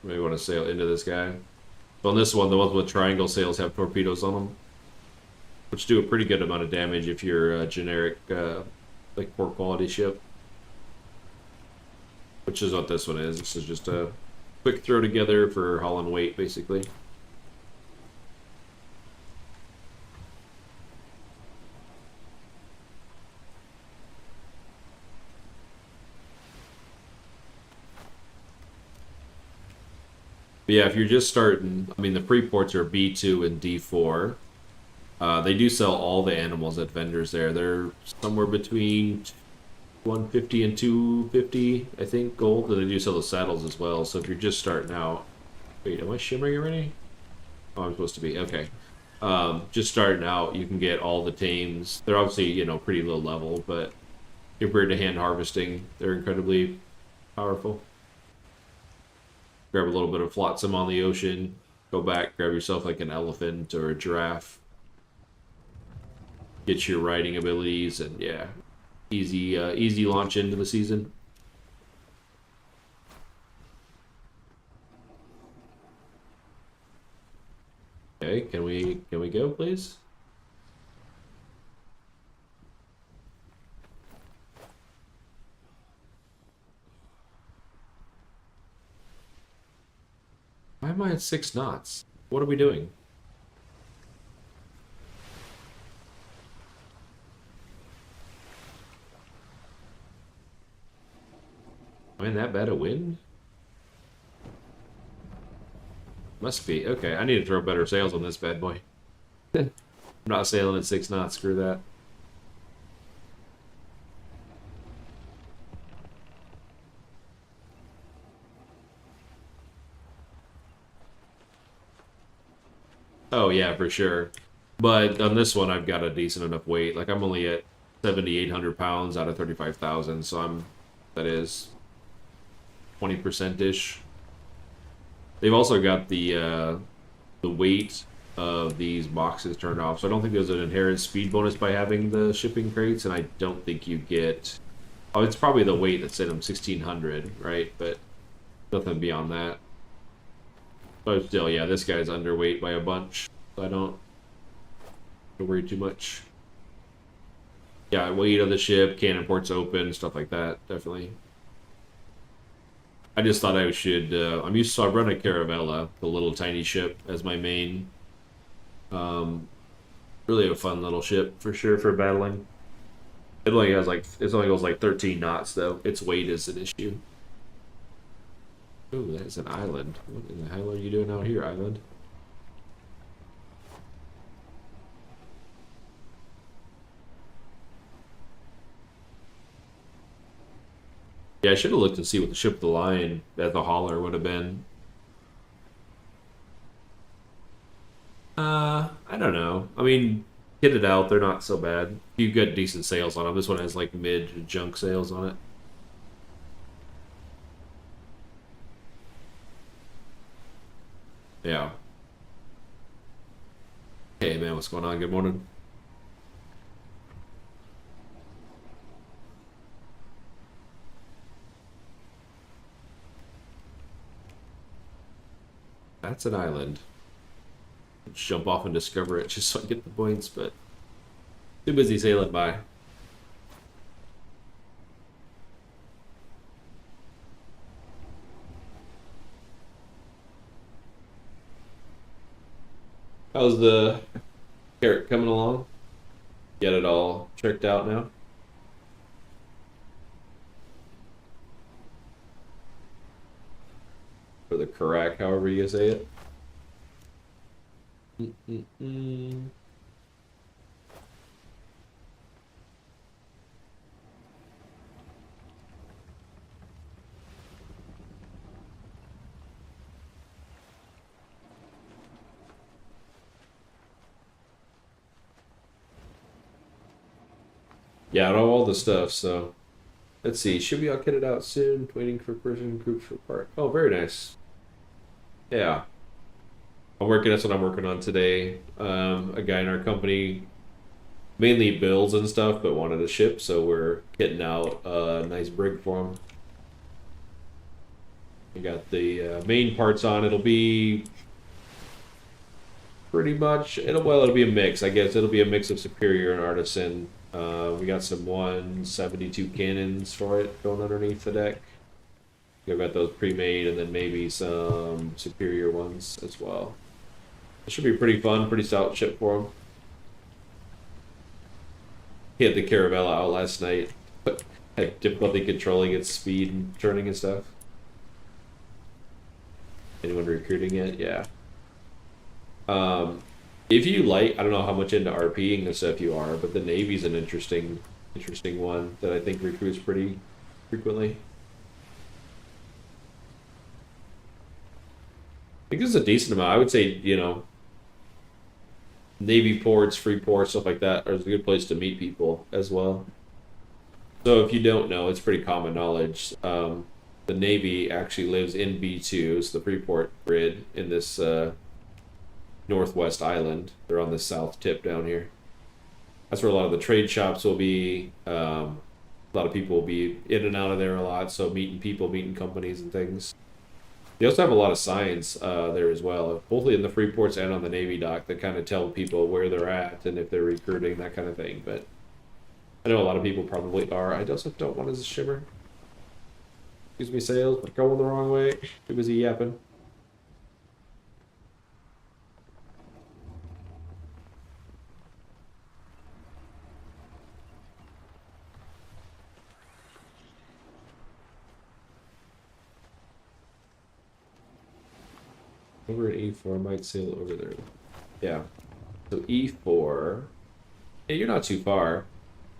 Maybe want to sail into this guy. On this one, the ones with triangle sails have torpedoes on them, which do a pretty good amount of damage if you're a generic, like poor quality ship. Which is what this one is. This is just a quick throw together for hauling weight, basically. But yeah, if you're just starting, I mean, the pre-ports are B2 and D4. They do sell all the animals at vendors there. They're somewhere between 150 and 250, I think, gold. And they do sell the saddles as well. So if you're just starting out, Wait, am I shimmering already? Oh, I'm supposed to be. Okay. Just starting out, you can get all the tames. They're obviously, pretty low level, but compared to hand harvesting, they're incredibly powerful. Grab a little bit of flotsam on the ocean, go back, grab yourself like an elephant or a giraffe. Get your riding abilities, and yeah, easy launch into the season. Okay, can we go, please? Why am I at 6 knots? What are we doing? Am I in that bad a wind? Must be. Okay, I need to throw better sails on this bad boy. I'm not sailing at 6 knots, screw that. Oh yeah, for sure. But on this one, I've got a decent enough weight. Like I'm only at 7,800 pounds out of 35,000, so that is 20% ish. They've also got the weight of these boxes turned off, so I don't think there's an inherent speed bonus by having the shipping crates, and I don't think you get. Oh, it's probably the weight that's in them, 1,600, right? But nothing beyond that. But still, yeah, this guy's underweight by a bunch, so I don't worry too much. Yeah, weight of the ship, cannon ports open, stuff like that, definitely. I just thought I should. So I run a Caravella, the little tiny ship, as my main. Really a fun little ship for sure for battling. It only goes like 13 knots though. Its weight is an issue. Ooh, that's an island. What in the hell are you doing out here, island? Yeah, I should have looked and see what the ship of the line at the hauler would have been. I don't know. I mean, get it out. They're not so bad. You've got decent sails on them. This one has like mid junk sails on it. Yeah. Hey man, what's going on? Good morning. That's an island. Jump off and discover it just so I get the points, but too busy sailing by. How's the carrot coming along? Get it all tricked out now? Or the Karak, however you say it. Yeah, I know all the stuff, so let's see. Should be all kitted out soon. Waiting for person group for part. Oh, very nice. Yeah. That's what I'm working on today. A guy in our company mainly builds and stuff, but wanted a ship, so we're kitting out a nice brig for him. We got the main parts on. It'll be pretty much. It'll be a mix. I guess it'll be a mix of Superior and Artisan. We got some 172 cannons for it going underneath the deck. We've got those pre-made, and then maybe some Superior ones as well. It should be pretty fun, pretty stout ship for him. He had the Caravella out last night, but had difficulty controlling its speed and turning and stuff. Anyone recruiting it? Yeah. If you like, I don't know how much into RPing and stuff you are, but the Navy's an interesting one that I think recruits pretty frequently. think it's a decent amount. I would say, you know, Navy ports, free ports, stuff like that are a good place to meet people as well. So if you don't know, it's pretty common knowledge. The Navy actually lives in B2, so the Freeport grid in this northwest island. They're on the south tip down here. That's where a lot of the trade shops will be. A lot of people will be in and out of there a lot, so meeting people, meeting companies and things. They also have a lot of signs there as well, both in the free ports and on the Navy dock that kind of tell people where they're at and if they're recruiting, that kind of thing. But I know a lot of people probably are. I also don't want to shimmer. Excuse me, sales, but going the wrong way. Too busy yapping. Over at E4, I might sail over there. Yeah. So E4. Yeah, you're not too far.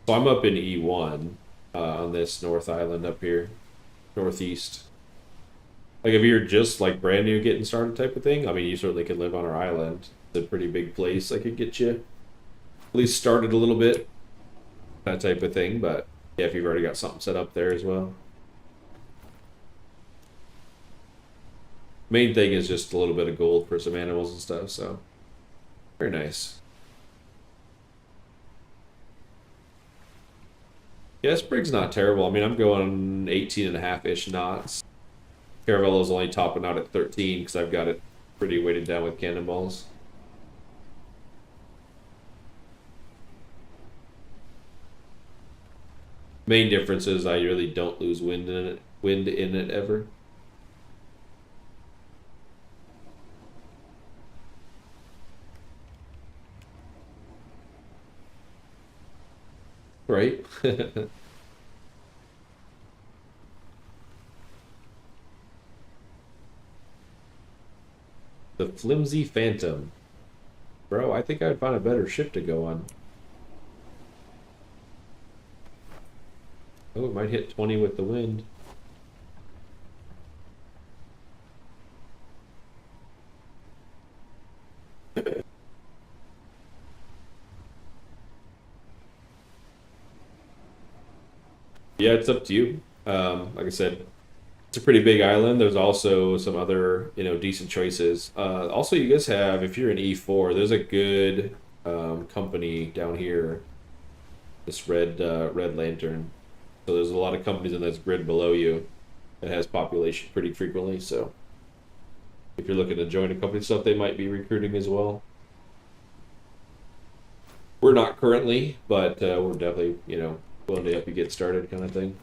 So I'm up in E1 on this North Island up here, northeast. Like if you're just like brand new getting started type of thing, I mean, you certainly could live on our island. It's a pretty big place. I could get you at least started a little bit, that type of thing. But yeah, if you've already got something set up there as well. Main thing is just a little bit of gold for some animals and stuff, so very nice. Yeah, Sprig's not terrible. I mean, I'm going 18 and a half-ish knots. Caravello's only topping out at 13 because I've got it pretty weighted down with cannonballs. Main difference is I really don't lose wind in it ever. Right? The Flimsy Phantom. Bro, I think I'd find a better ship to go on. Oh, it might hit 20 with the wind. Yeah, it's up to you. Like I said, it's a pretty big island. There's also some other, you know, decent choices. Also, you guys have, if you're in E4, there's a good company down here. This Red Lantern. So there's a lot of companies in this grid below you that has population pretty frequently. So if you're looking to join a company stuff, they might be recruiting as well. We're not currently, but we're definitely, you know, willing to help you get started, kind of thing.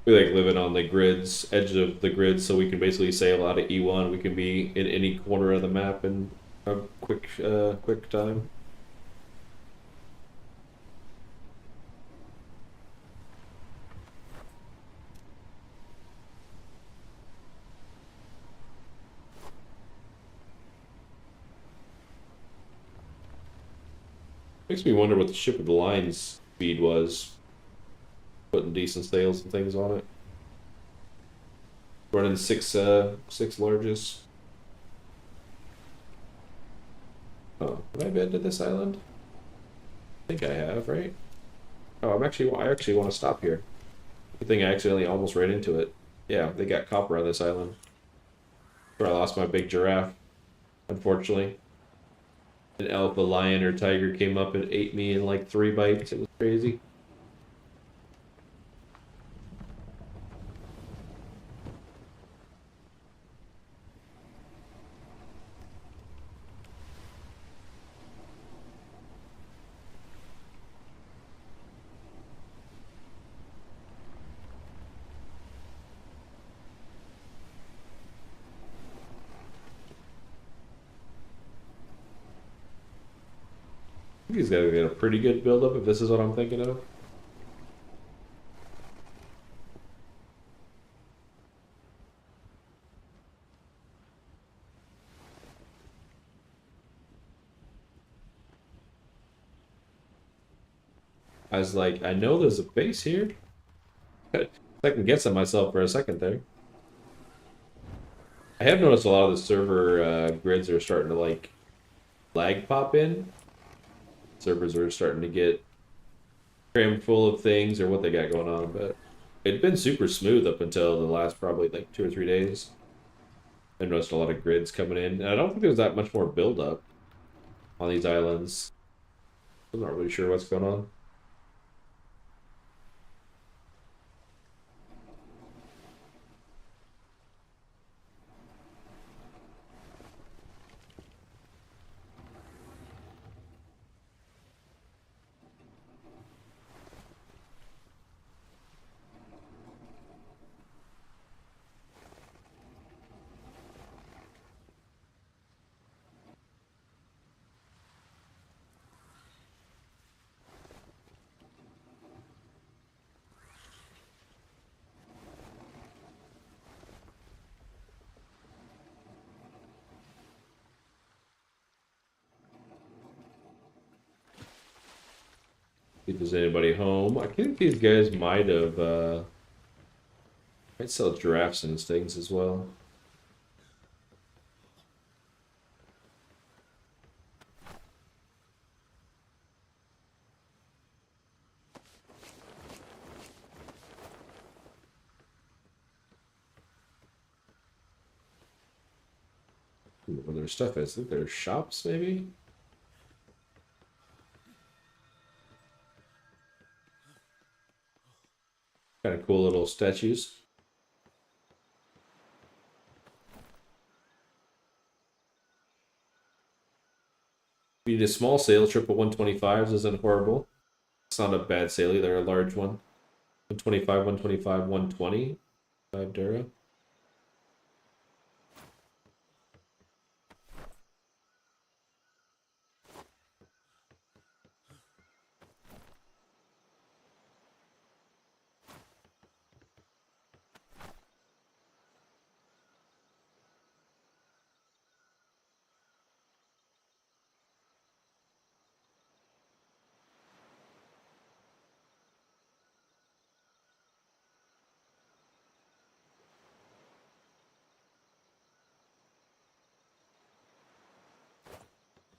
We like living on the grids, edge of the grid, so we can basically sail out of E1. We can be in any corner of the map in a quick time. Makes me wonder what the ship of the line's speed was. Putting decent sails and things on it. Running six largest. Oh, have I been to this island? I think I have, right? Oh, I actually want to stop here. Good thing I accidentally almost ran into it. Yeah, they got copper on this island. Where I lost my big giraffe, unfortunately. An alpha lion or tiger came up and ate me in like 3 bites. It was crazy. think he's got to get a pretty good build-up if this is what I'm thinking of. I was like, I know there's a base here. Second guessing myself for a second there. I have noticed a lot of the server grids are starting to like lag pop in. Servers are starting to get crammed full of things or what they got going on, but it'd been super smooth up until the last probably like 2 or 3 days. I noticed a lot of grids coming in, and I don't think there's that much more build up on these islands. I'm not really sure what's going on. See if there's anybody home. I think these guys might sell giraffes and things as well. Where their stuff is. I think there's shops maybe. Kind of cool little statues. Need a small sale, triple 125s isn't horrible. It's not a bad sale either, a large one. 125, 125, 120. 5 Dura.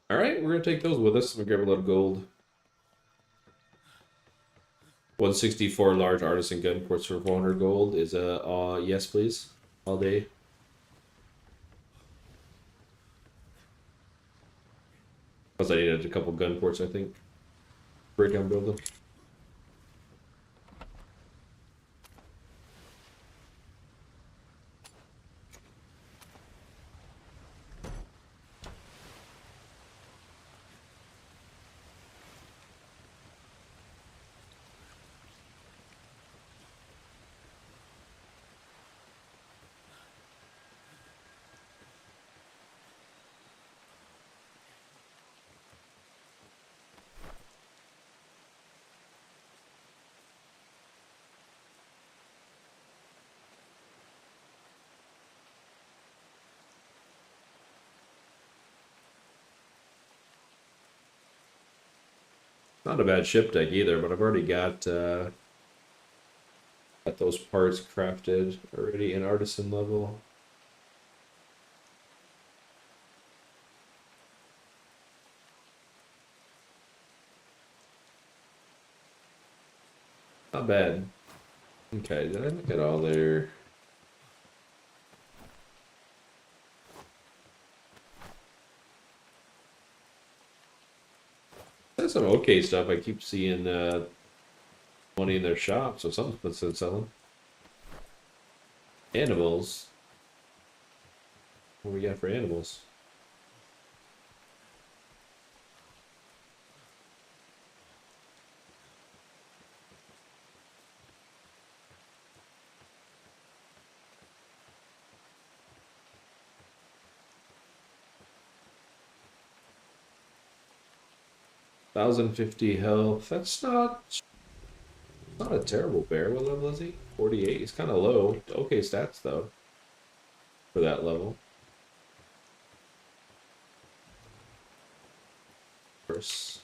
All right, we're gonna take those with us. We'll grab a little gold. 164 large artisan gun quartz for 400 gold is a yes please, all day. Plus I needed a couple gun ports, I think. Breakdown build them. Not a bad ship deck either, but I've already got those parts crafted already in artisan level. Not bad. Okay, did I look at all their... That's some okay stuff. I keep seeing money in their shop, so something's been selling. Animals. What we got for animals? 1050 health. That's not a terrible bear. What level is he? 48. He's kind of low. Okay stats though for that level. First.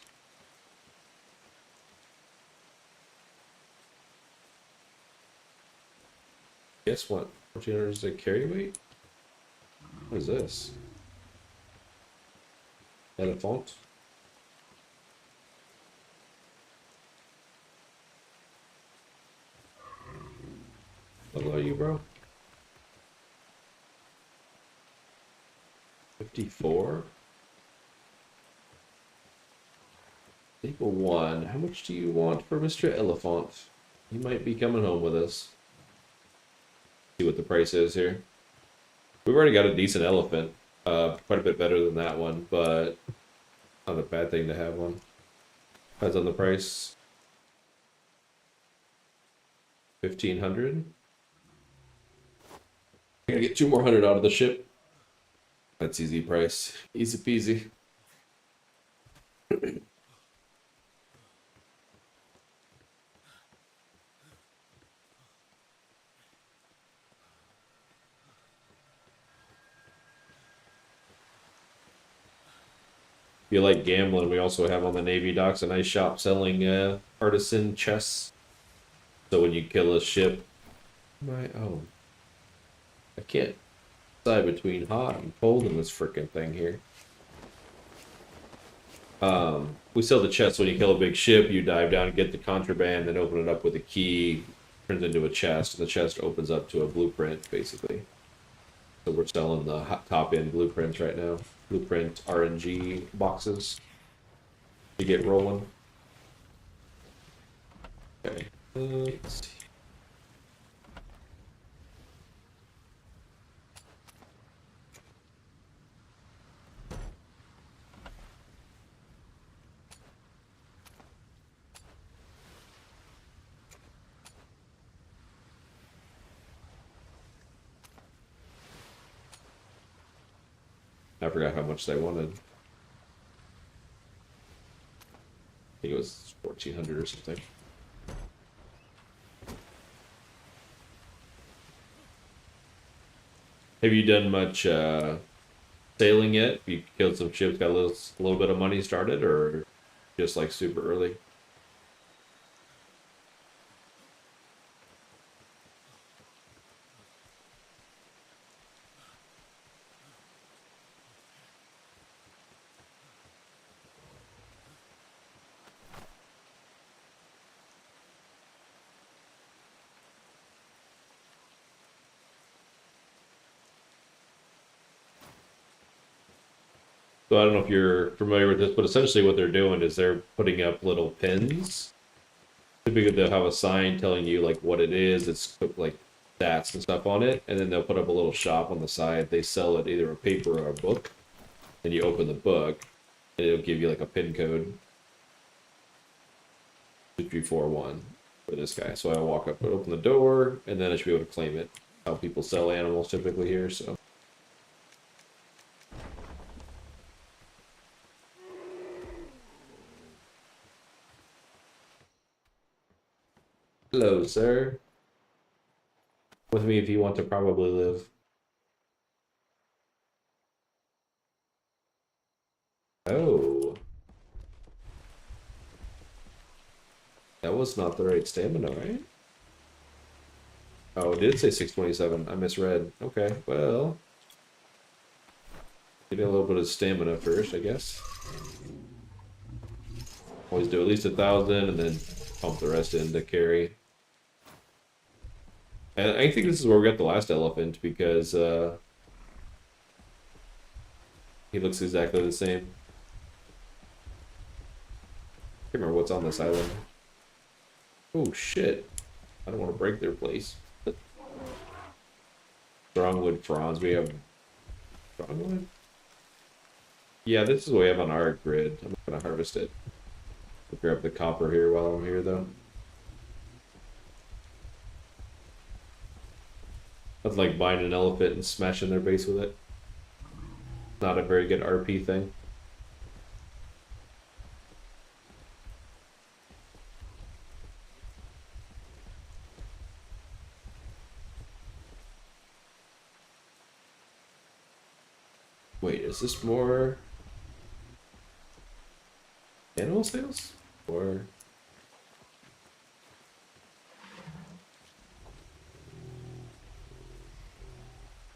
Guess what? 1400 is a carry weight? What is this? Elephant? What are you, bro? 54? Table 1. How much do you want for Mr. Elephant? He might be coming home with us. See what the price is here. We've already got a decent elephant. Quite a bit better than that one, but not a bad thing to have one. Depends on the price. 1500. I gotta get 2 more hundred out of the ship. That's easy price. Easy peasy. If you like gambling, we also have on the Navy docks a nice shop selling artisan chests. So when you kill a ship, I can't decide between hot and cold in this freaking thing here. We sell the chest when you kill a big ship. You dive down and get the contraband, then open it up with a key, turns into a chest, and the chest opens up to a blueprint, basically. So we're selling the top end blueprints right now. Blueprint RNG boxes to get rolling. Okay, let's see. I forgot how much they wanted. I think it was 1400 or something. Have you done much sailing yet? You killed some ships, got a little bit of money started, or just like super early? So I don't know if you're familiar with this, but essentially what they're doing is they're putting up little pins. Typically they'll have a sign telling you like what it is. It's like stats and stuff on it, and then they'll put up a little shop on the side. They sell it either a paper or a book. Then you open the book, and it'll give you like a pin code. 2341 for this guy. So I walk up and open the door, and then I should be able to claim it. How people sell animals typically here, so. Hello, sir. With me if you want to probably live. Oh. That was not the right stamina, right? Oh, it did say 627. I misread. Okay, well. Getting a little bit of stamina first, I guess. Always do at least 1,000 and then pump the rest in to carry. And I think this is where we got the last elephant because he looks exactly the same. Can't remember what's on this island. Oh shit. I don't want to break their place. Strongwood fronds. We have strongwood? Yeah, this is what we have on our grid. I'm not gonna harvest it. I'll grab the copper here while I'm here though. That's like buying an elephant and smashing their base with it. Not a very good RP thing. Is this more animal sales? Or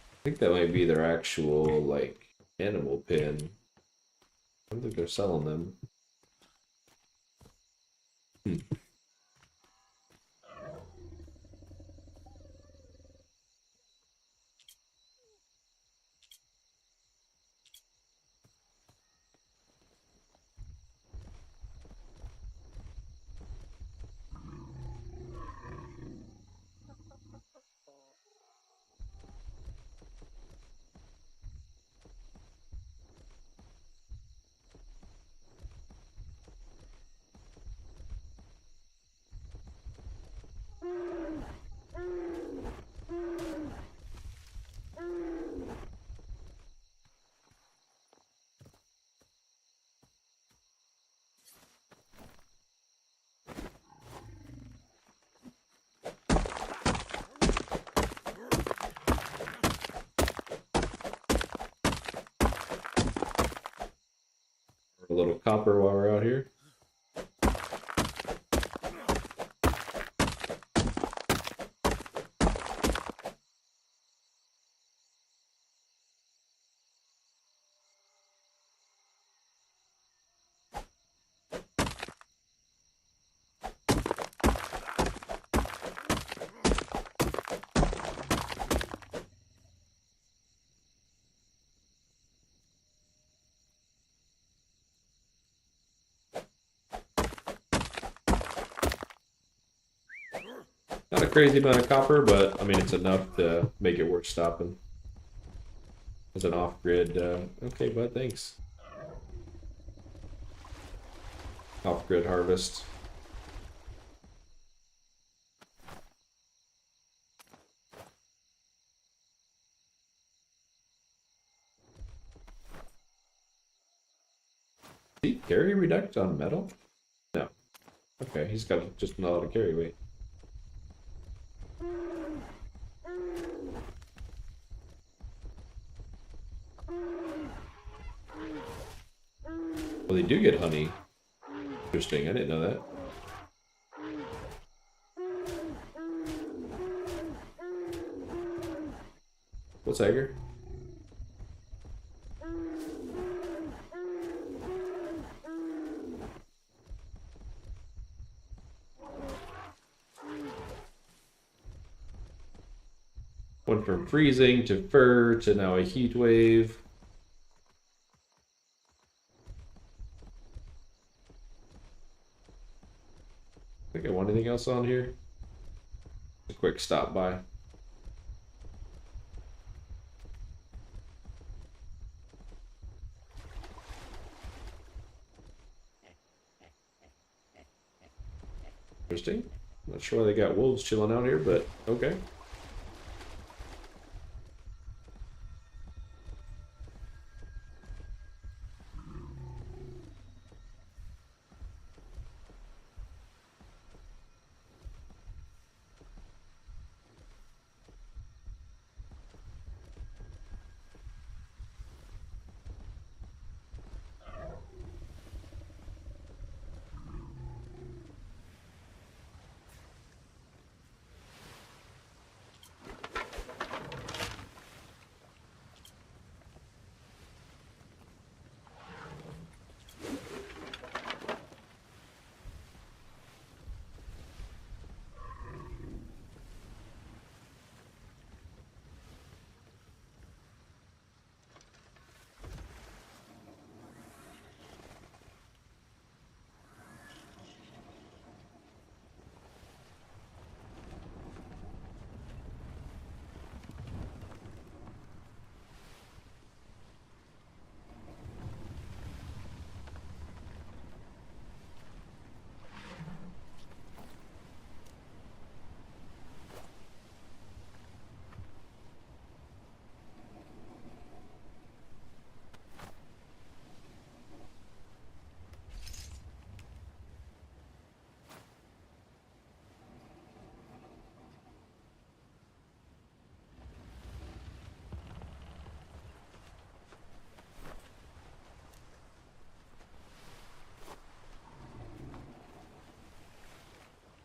I think that might be their actual like animal pin. I don't think they're selling them. A little copper while we're out here. Not a crazy amount of copper, but I mean it's enough to make it worth stopping. As an off-grid, okay, bud, thanks. Off-grid harvest. Did he carry reduct on metal? No. Okay, he's got just not a lot of carry weight. Well, they do get honey. Interesting, I didn't know that. What's Hager? Went from freezing to fur to now a heat wave. Think I want anything else on here? A quick stop by. Interesting. Not sure why they got wolves chilling out here, but okay.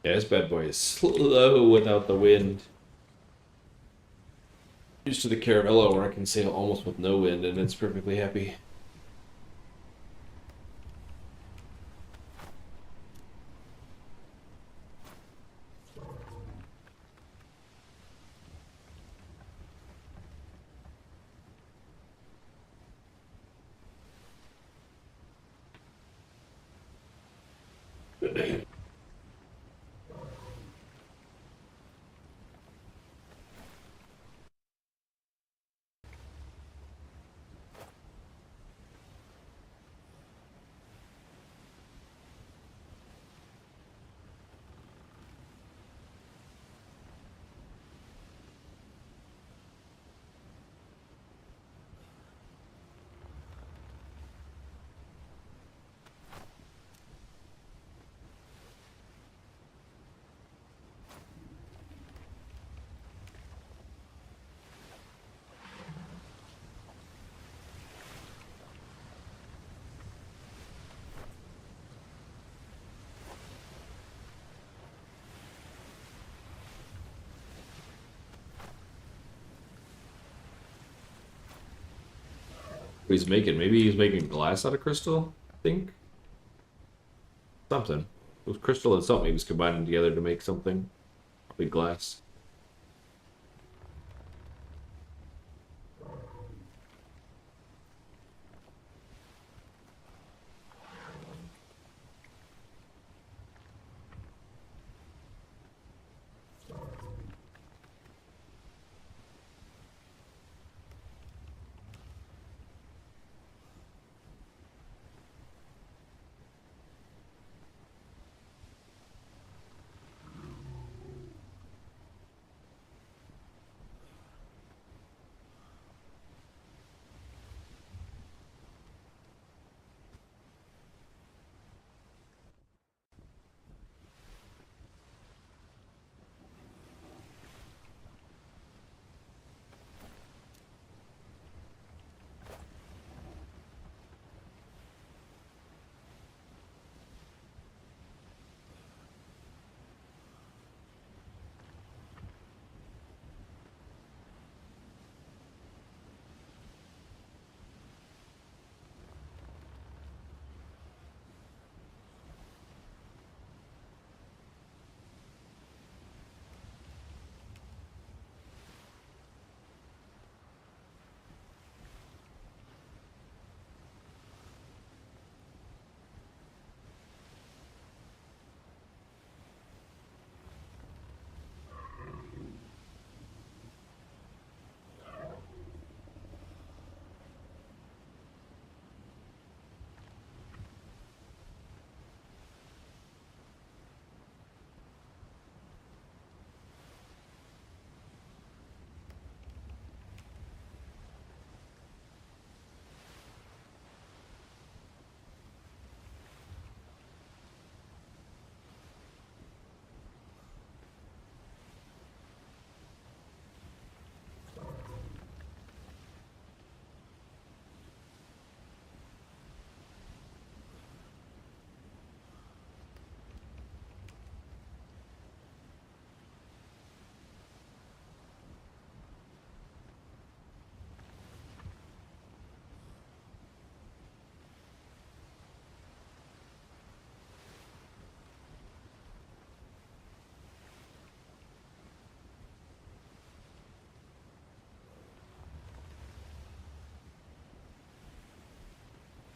Yeah, this bad boy is slow without the wind. Used to the Caravello where I can sail almost with no wind and it's perfectly happy. What he's making? Maybe he's making glass out of crystal. I think something. It was crystal and something he was combining together to make something. Probably glass.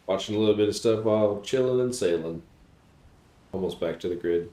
Watching a little bit of stuff while chilling and sailing. Almost back to the grid.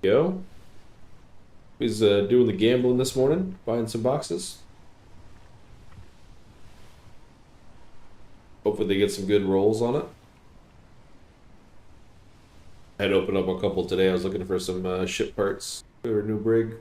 Yo, he's doing the gambling this morning, buying some boxes. Hopefully they get some good rolls on it. I had to open up a couple today. I was looking for some ship parts for a new brig.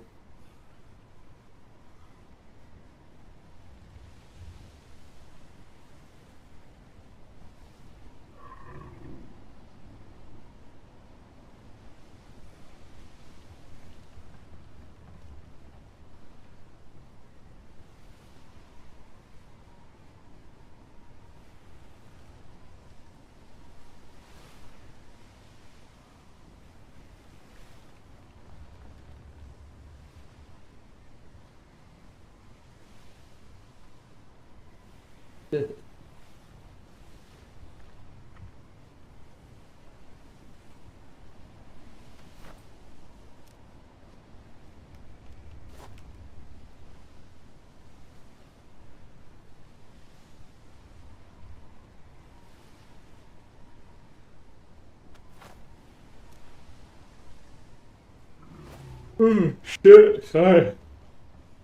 Shit, sorry.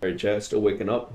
Alright, chat, still waking up.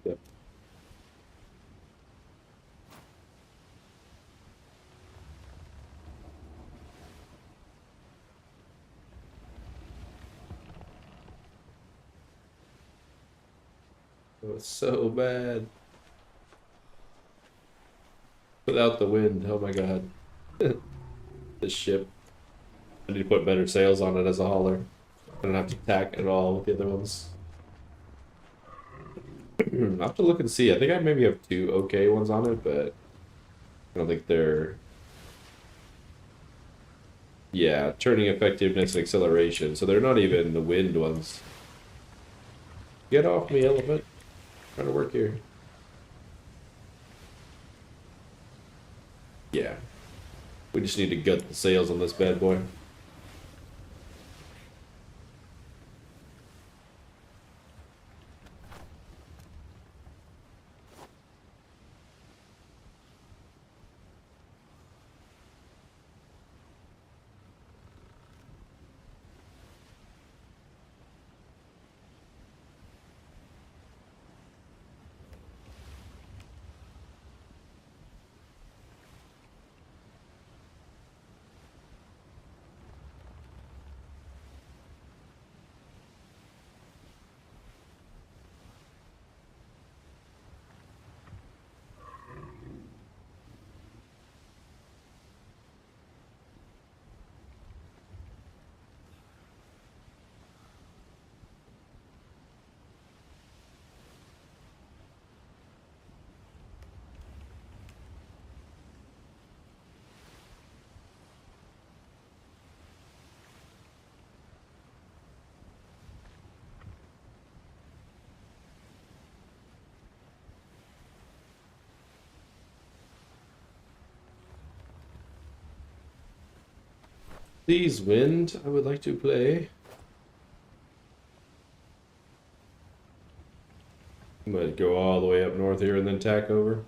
Yep. It was so bad. Without the wind, oh my god. This ship. I need to put better sails on it as a hauler. I don't have to tack at all with the other ones. I'll have to look and see. I think I maybe have two okay ones on it, but I don't think they're... Yeah, turning effectiveness and acceleration. So they're not even the wind ones. Get off me, elephant. Trying to work here. Yeah. We just need to gut the sails on this bad boy. Please, wind. I would like to play. Might go all the way up north here and then tack over.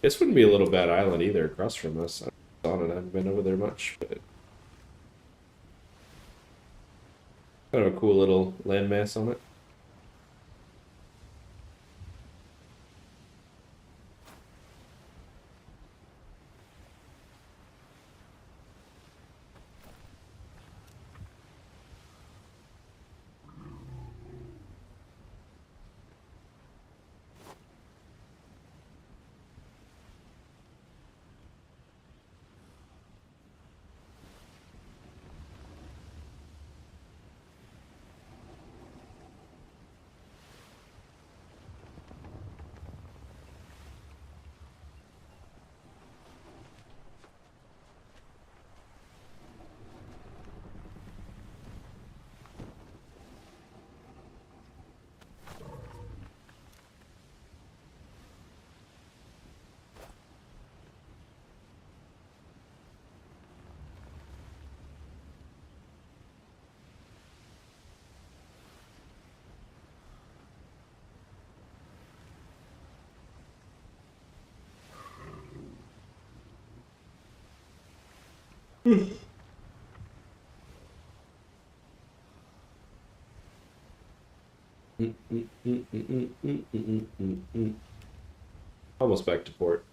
This wouldn't be a little bad island either across from us. I haven't been over there much, but kind of a cool little landmass on it. Almost back to port.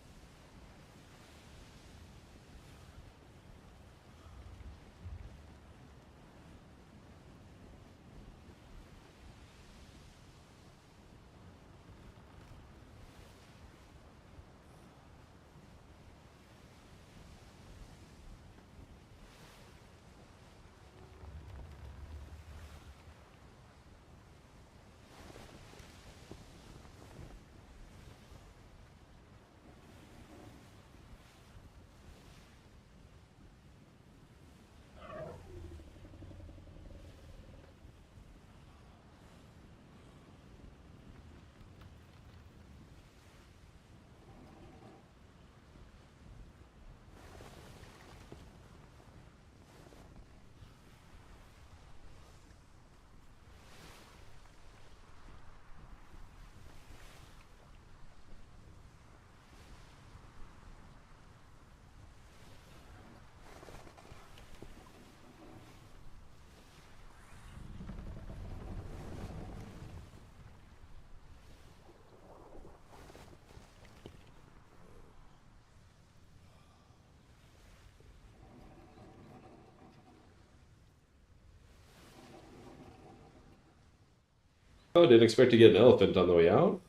Oh, didn't expect to get an elephant on the way out,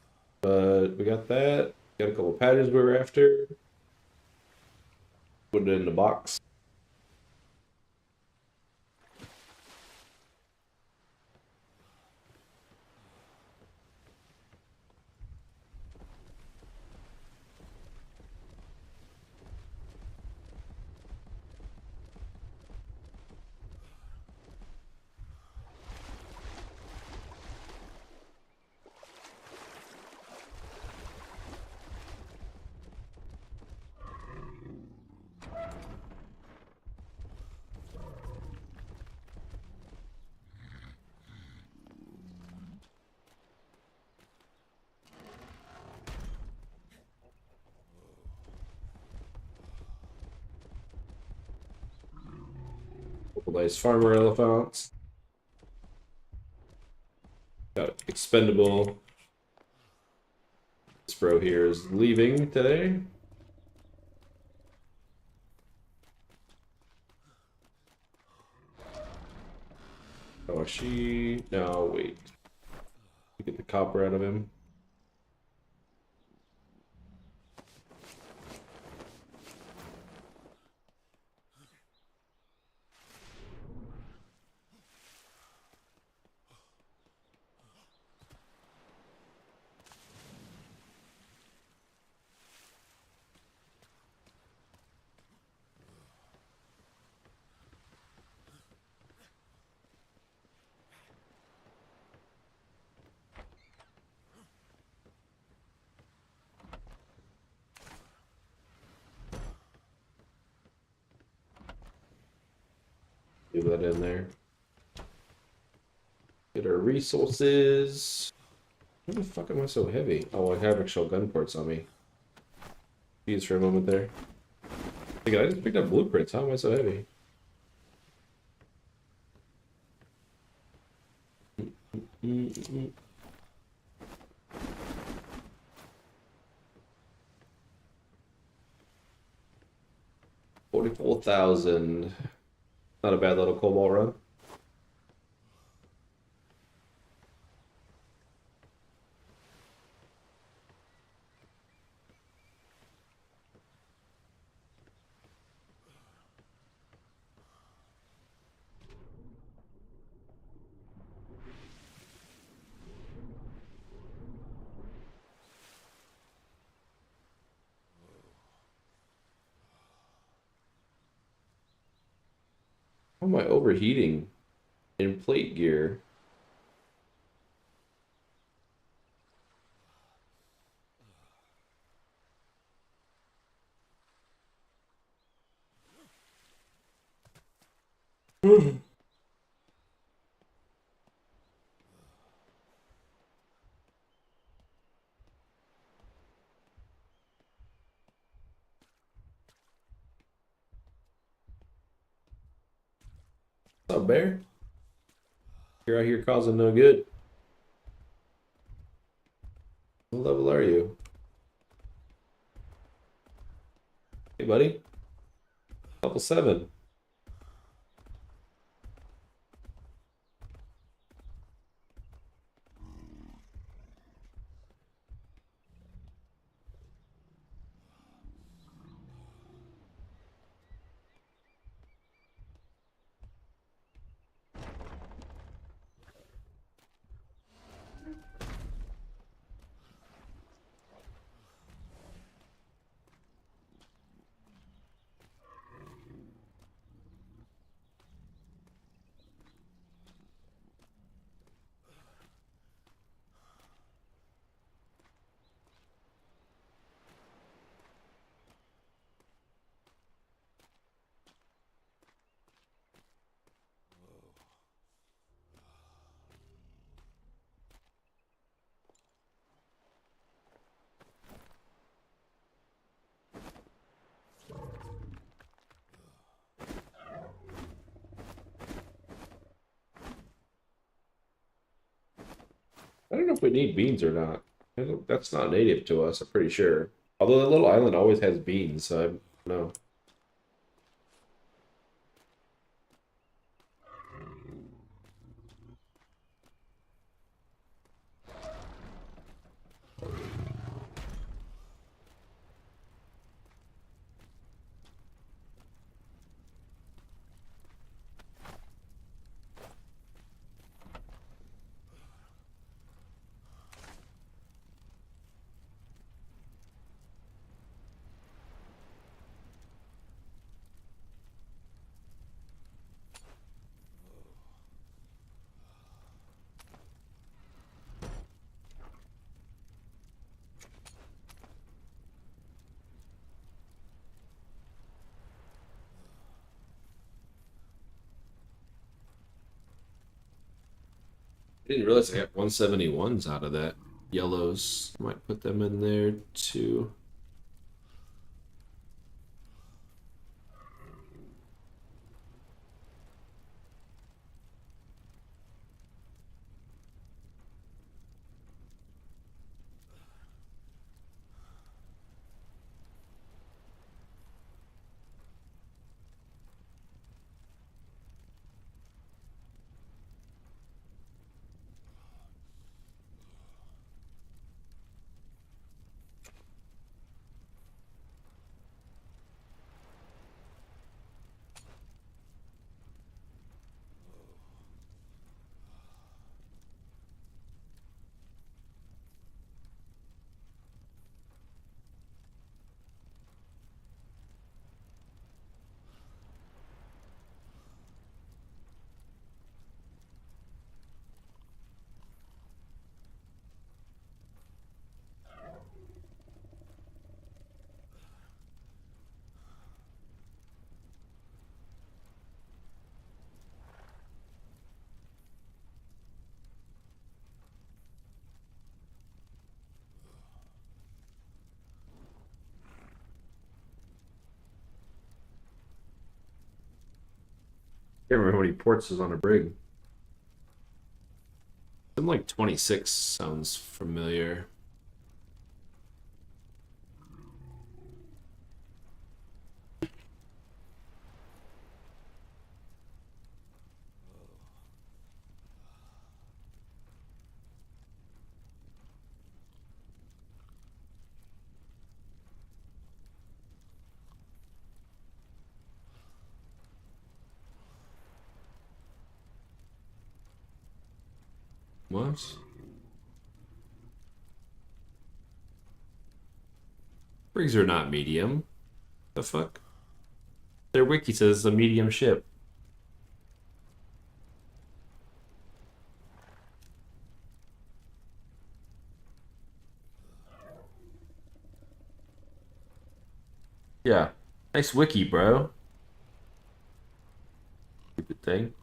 but we got that. Got a couple patterns we were after. Put it in the box. Couple nice farmer elephants. Got expendable. This bro here is leaving today. Oh, she. No, wait. Get the copper out of him. that in there. Get our resources. Why the fuck am I so heavy? Oh, I have actual gun ports on me. Jeez, for a moment there. Again, I just picked up blueprints. How am I so heavy? Mm-mm. 44,000. Not a bad little cobalt run. How am I overheating in plate gear? What's up, bear? You're out here causing no good. What level are you? Hey, buddy. Level 7. I don't know if we need beans or not. That's not native to us, I'm pretty sure. Although the little island always has beans, so I don't know. I didn't realize I got 171s out of that. Yellows. Might put them in there too. Can't remember how many ports is on a brig. Something like 26 sounds familiar. What? Brigs are not medium. The fuck? Their wiki says it's a medium ship. Yeah. Nice wiki, bro. Stupid thing.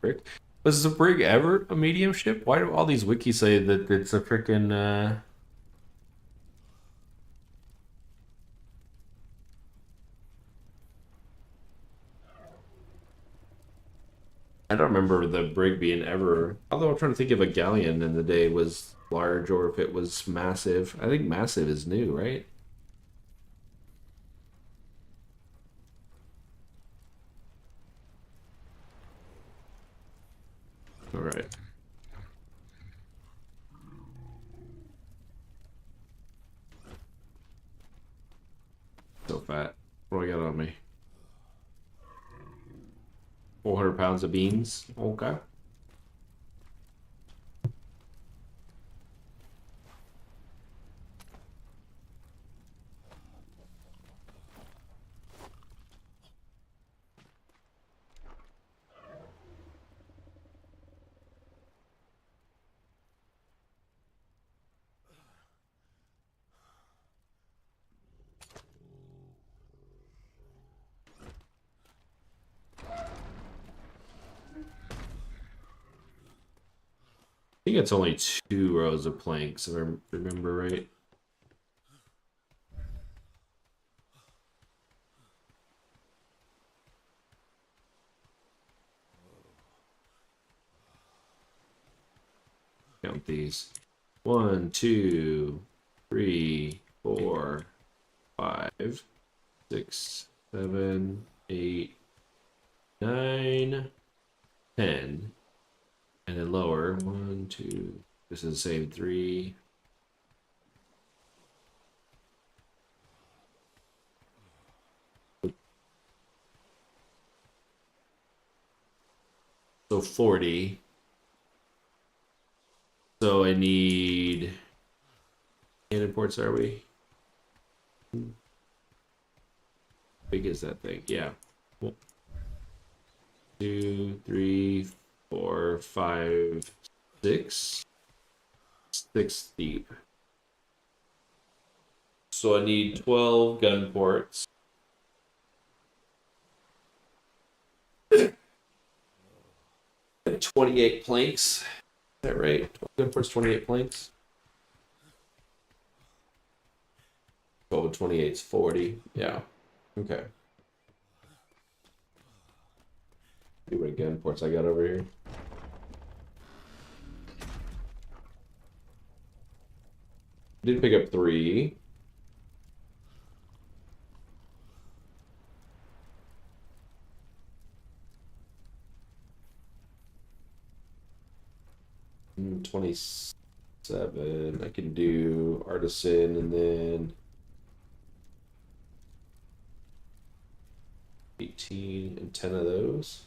Brig. Was the brig ever a medium ship? Why do all these wikis say that it's a freaking I don't remember the brig being ever. Although I'm trying to think if a galleon in the day was large or if it was massive. I think massive is new, right? All right. So fat. What do I got on me? 400 pounds of beans. Okay. I think it's only 2 rows of planks, if I remember right. Count these. 1, 2, 3, 4, 5, 6, 7, 8, 9, 10. And then lower. 1, 2. This is the same 3. So 40. So I need. Cannon ports, are we? How big is that thing? Yeah. 1, 2, 3, 4, 5, 6. 6 deep. So I need 12 gun ports. 28 planks. Is that right? 12 gun ports, 28 planks. 12 and 28 is 40. Yeah. Okay. See what gun ports I got over here. Did pick up 3. Mm, 27. I can do artisan and then 18 and 10 of those.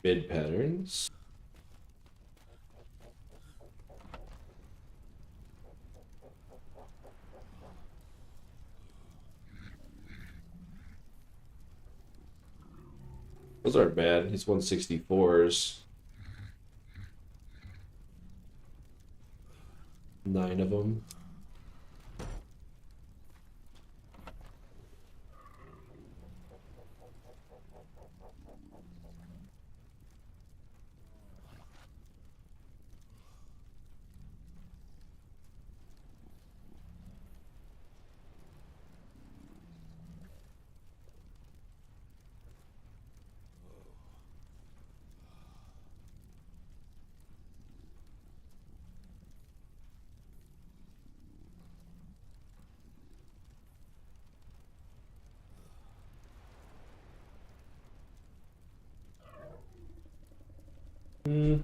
Mid patterns. Those aren't bad. He's 164s. 9 of them.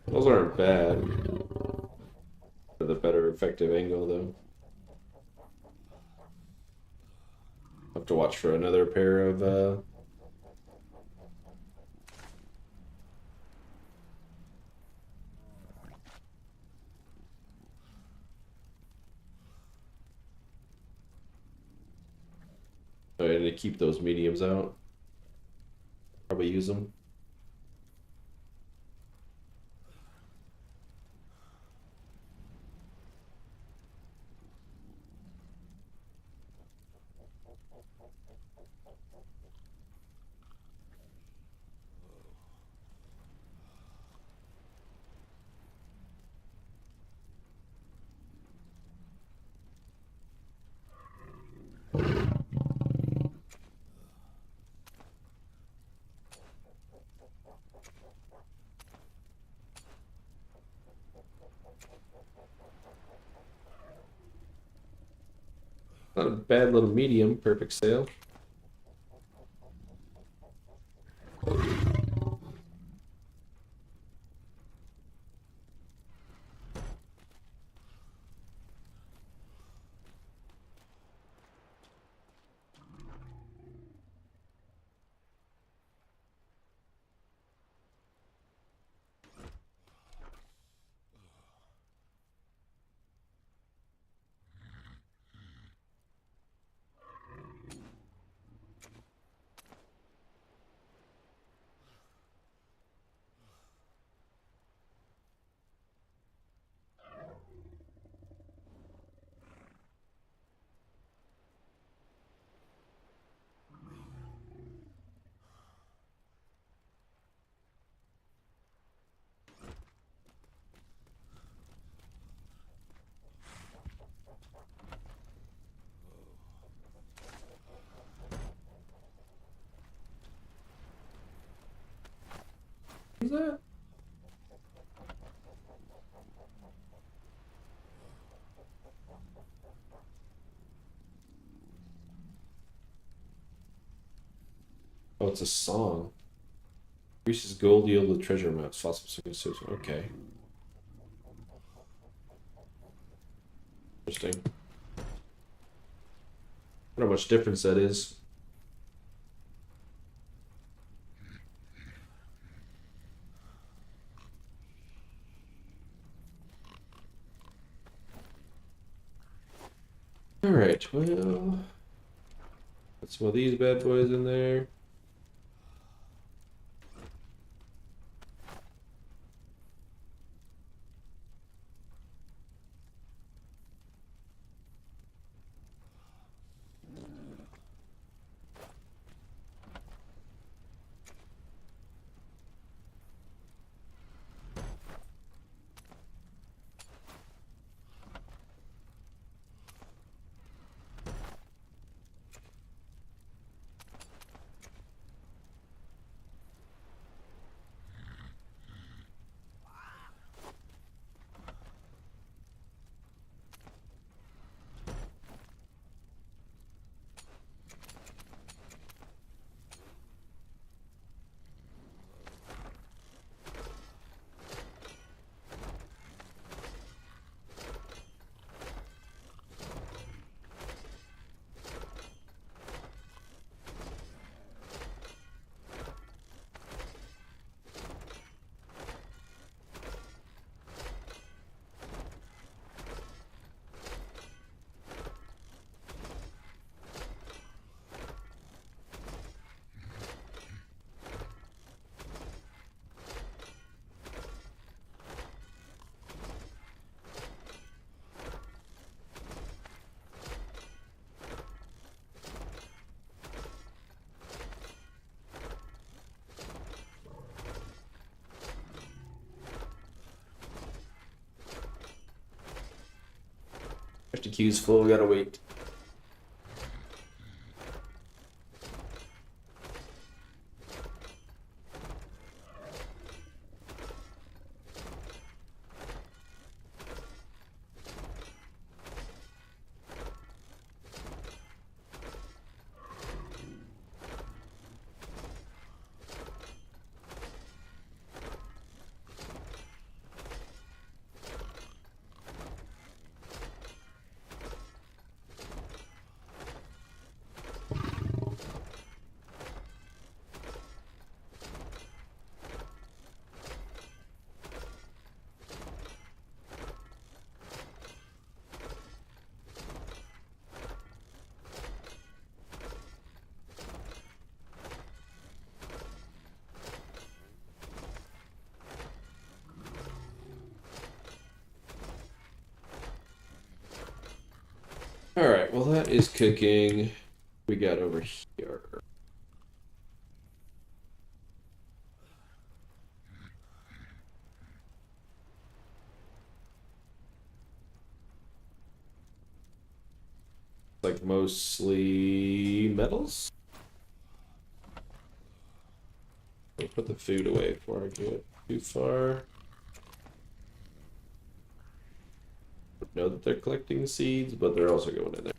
Those aren't bad. The better effective angle, though. Have to watch for another pair of I need to keep those mediums out. Probably use them. Not a bad little medium, perfect sale. Who's that? Oh, it's a song. Increases gold yield with treasure amounts. Fossil. Okay. Interesting. I don't know how much difference that is. All right, well, put some of these bad boys in there. The queue's full, we gotta wait. All right, well that is cooking. We got over here. Like mostly metals. I'll put the food away before I get too far. I know that they're collecting seeds, but they're also going in there.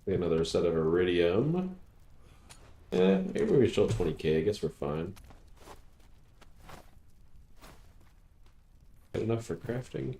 Another set of iridium. Maybe we're still 20k. I guess we're fine. Got enough for crafting.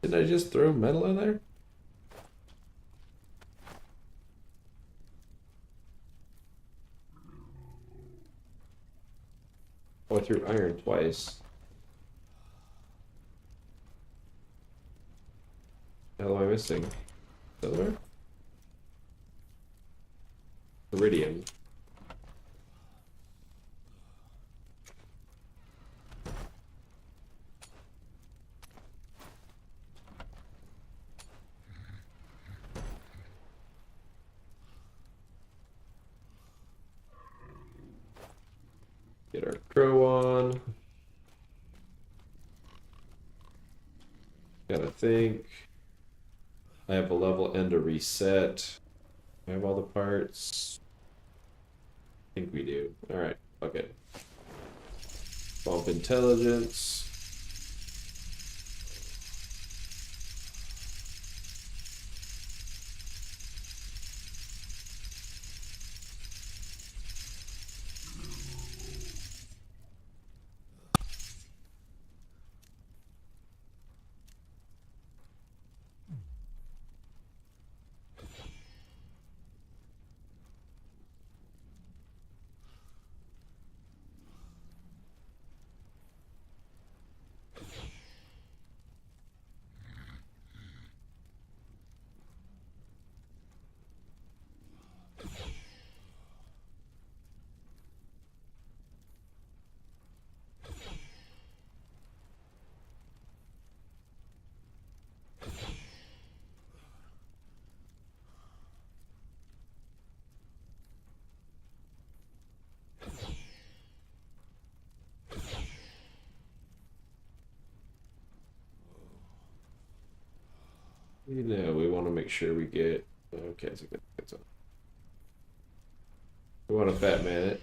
Did I just throw metal in there? through iron twice. What the hell am I missing? Silver? Iridium. Get our crow on. Gotta think. I have a level and a reset. I have all the parts. I think we do. Alright, okay. Bump intelligence. You know, we want to make sure we get. Okay, it's a good. We want to fat man it.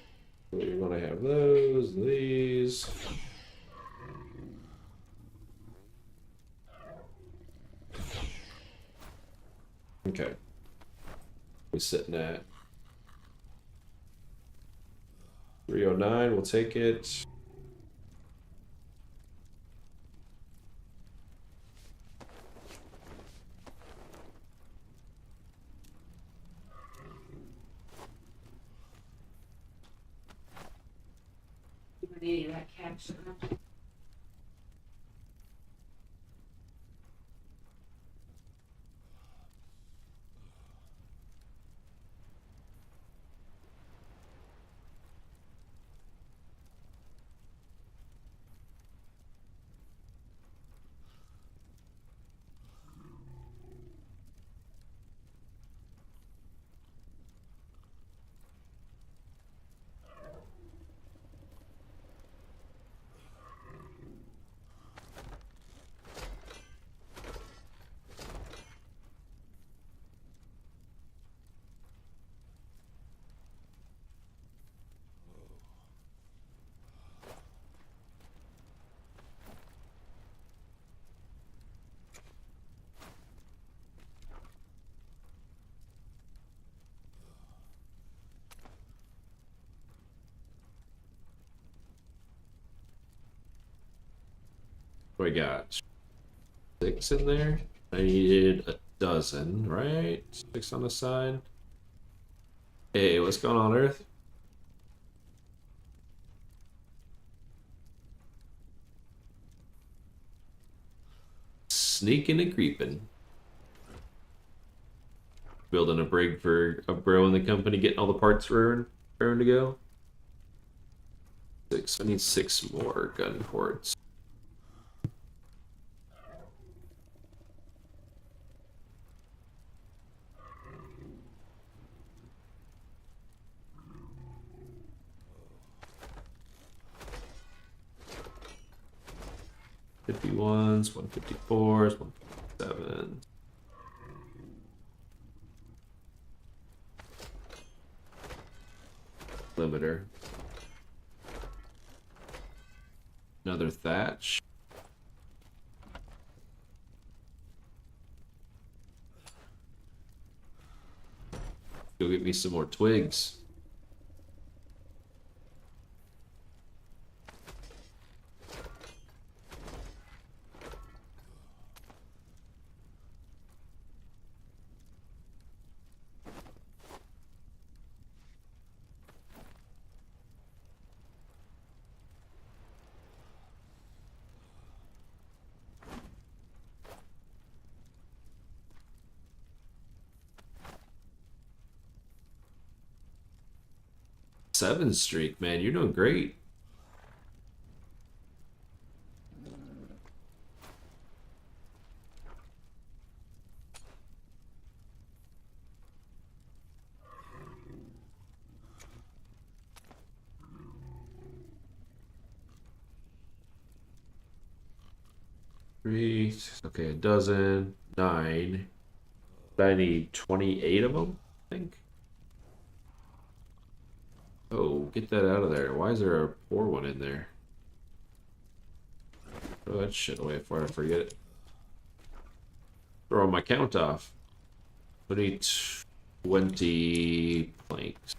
We want to have those, these. Okay. We're sitting at 309. We'll take it. Any of that caption. We got 6 in there. I needed a dozen, right? 6 on the side. Hey, what's going on, Earth? Sneaking and creeping. Building a brig for a bro in the company, getting all the parts raring to go. 6. I need 6 more gun ports. '51s, 154s, 157. Limiter. Another thatch. Go get me some more twigs. 7 streak, man. You're doing great. Three. Okay, a dozen. 9. I need 28 of them, I think. Oh, get that out of there. Why is there a poor one in there? Throw that shit away before I forget it. Throw my count off. I need 20 planks.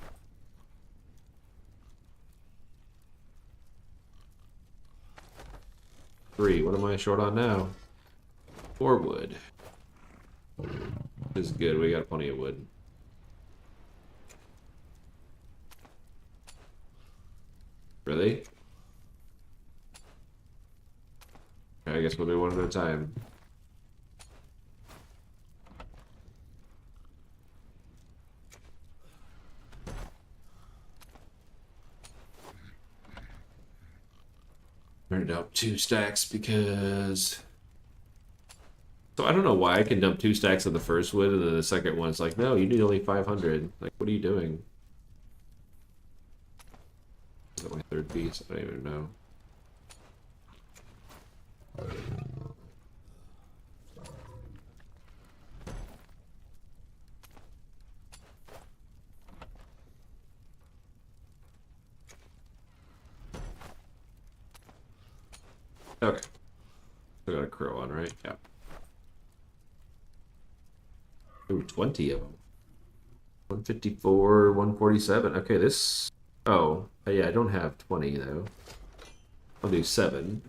3. What am I short on now? 4 wood. This is good. We got plenty of wood. Really? I guess we'll do one at a time. Turned out 2 stacks because... So I don't know why I can dump 2 stacks of the first wood and then the second one's like, no, you need only 500. Like, what are you doing? Is that my 3rd piece? I don't even know. Okay. I got a crow on, right? Yeah. Ooh, 20 of them. 154, 147. Okay, this... Oh, yeah, I don't have 20, though. I'll do 7.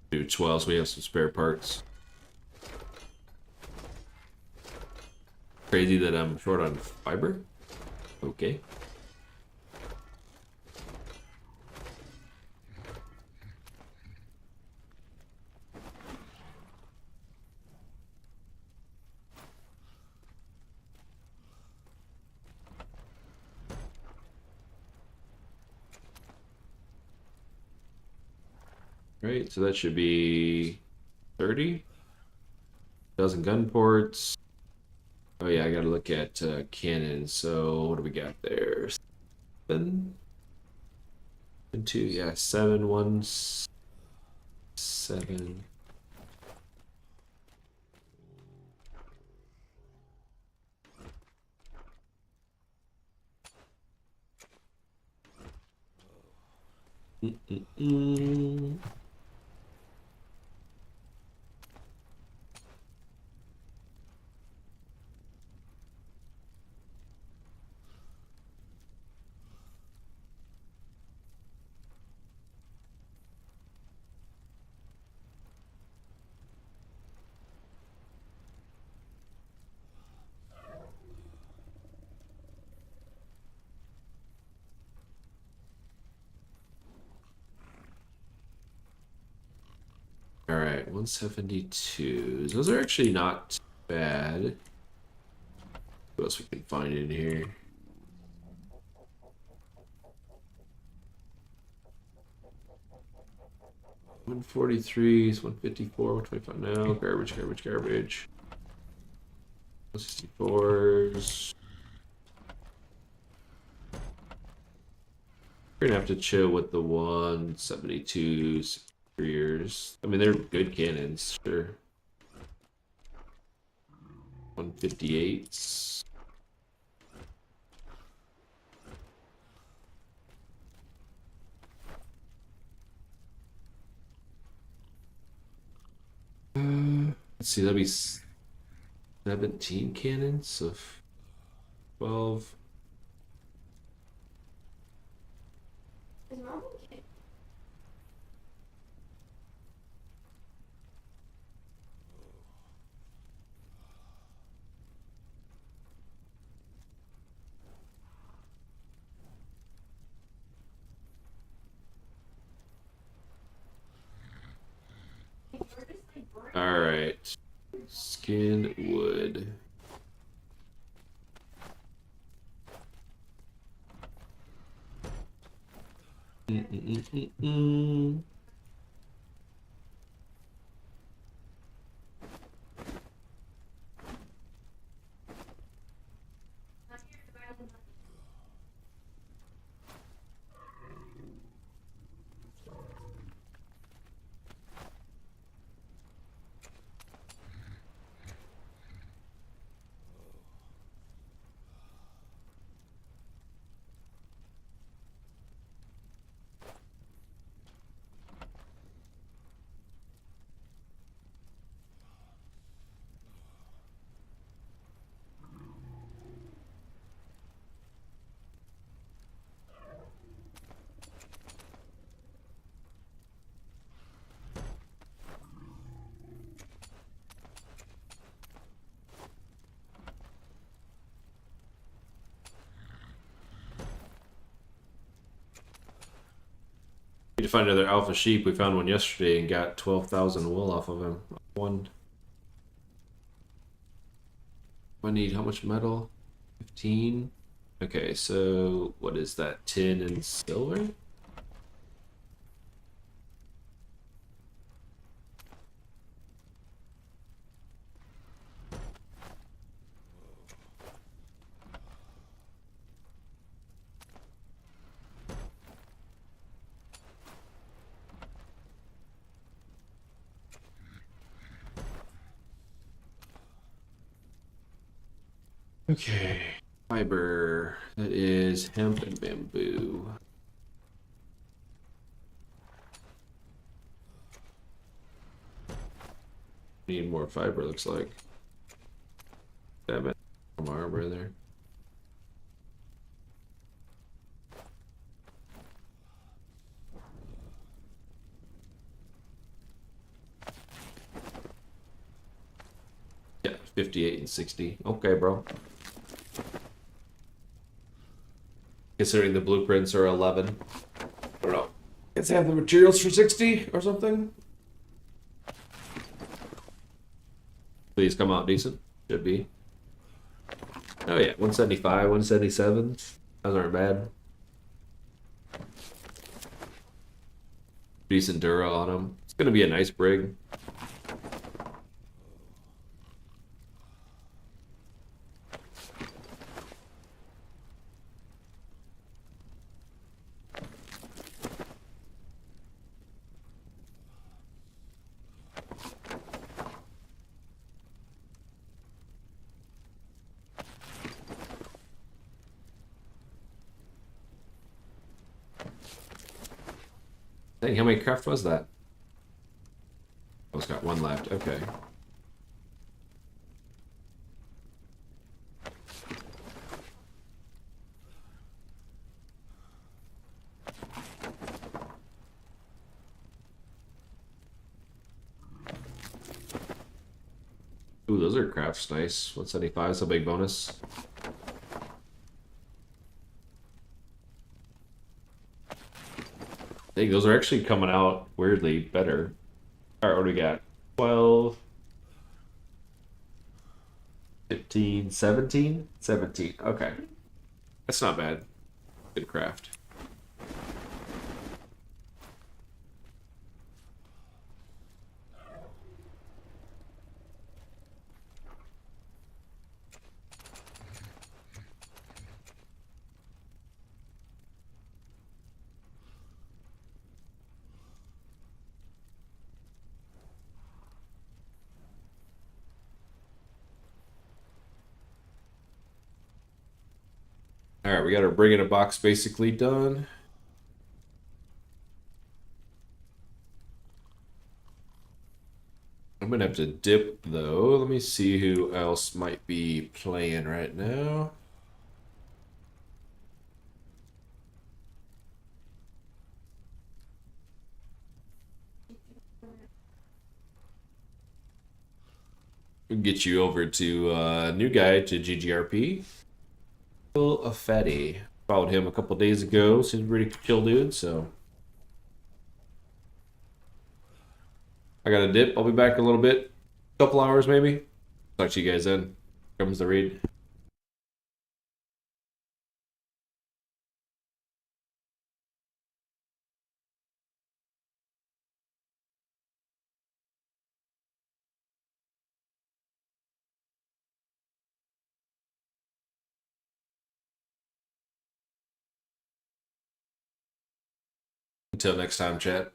Do 12, so we have some spare parts. Crazy that I'm short on fiber? Okay. Right, so that should be 30. Dozen gun ports. Oh yeah, I gotta look at cannons. So what do we got there? 7 and 2. Yeah, 7, 1, 7. Mm-mm-mm. All right, 172. Those are actually not bad. What else we can find in here? One 143s, 154, 125 now. Garbage, garbage, garbage. 164s. We're gonna have to chill with the 172s. Years. I mean, they're good cannons, sure. 158s. Let's see, that'd be 17 cannons of 12. Is mom okay? Skin wood. Need to find another alpha sheep. We found one yesterday and got 12,000 wool off of him. One. I need how much metal? 15. Okay, so what is that? Tin and silver? Okay. Fiber. That is hemp and bamboo. Need more fiber, looks like. Damn it. My armor there. Yeah, 58 and 60. Okay, bro. Considering the blueprints are 11. I don't know. Guess they have the materials for 60 or something. Please come out decent. Should be. Oh yeah, 175, 177. Those aren't bad. Decent dura on them. It's gonna be a nice brig. Dang, how many craft was that? Oh, it's got one left. Okay. Ooh, those are crafts. Nice. 175 is a big bonus. Dang, those are actually coming out weirdly better. Alright, what do we got? 12, 15, 17? 17. Okay. That's not bad. Good craft. Alright, we got our bring in a box basically done. I'm gonna have to dip though. Let me see who else might be playing right now. We can get you over to new guy to GGRP. A fatty. Followed him a couple days ago. Seems pretty chill dude, so I got a dip. I'll be back in a little bit. Couple hours maybe. Talk to you guys then. Comes the read. Until next time, chat.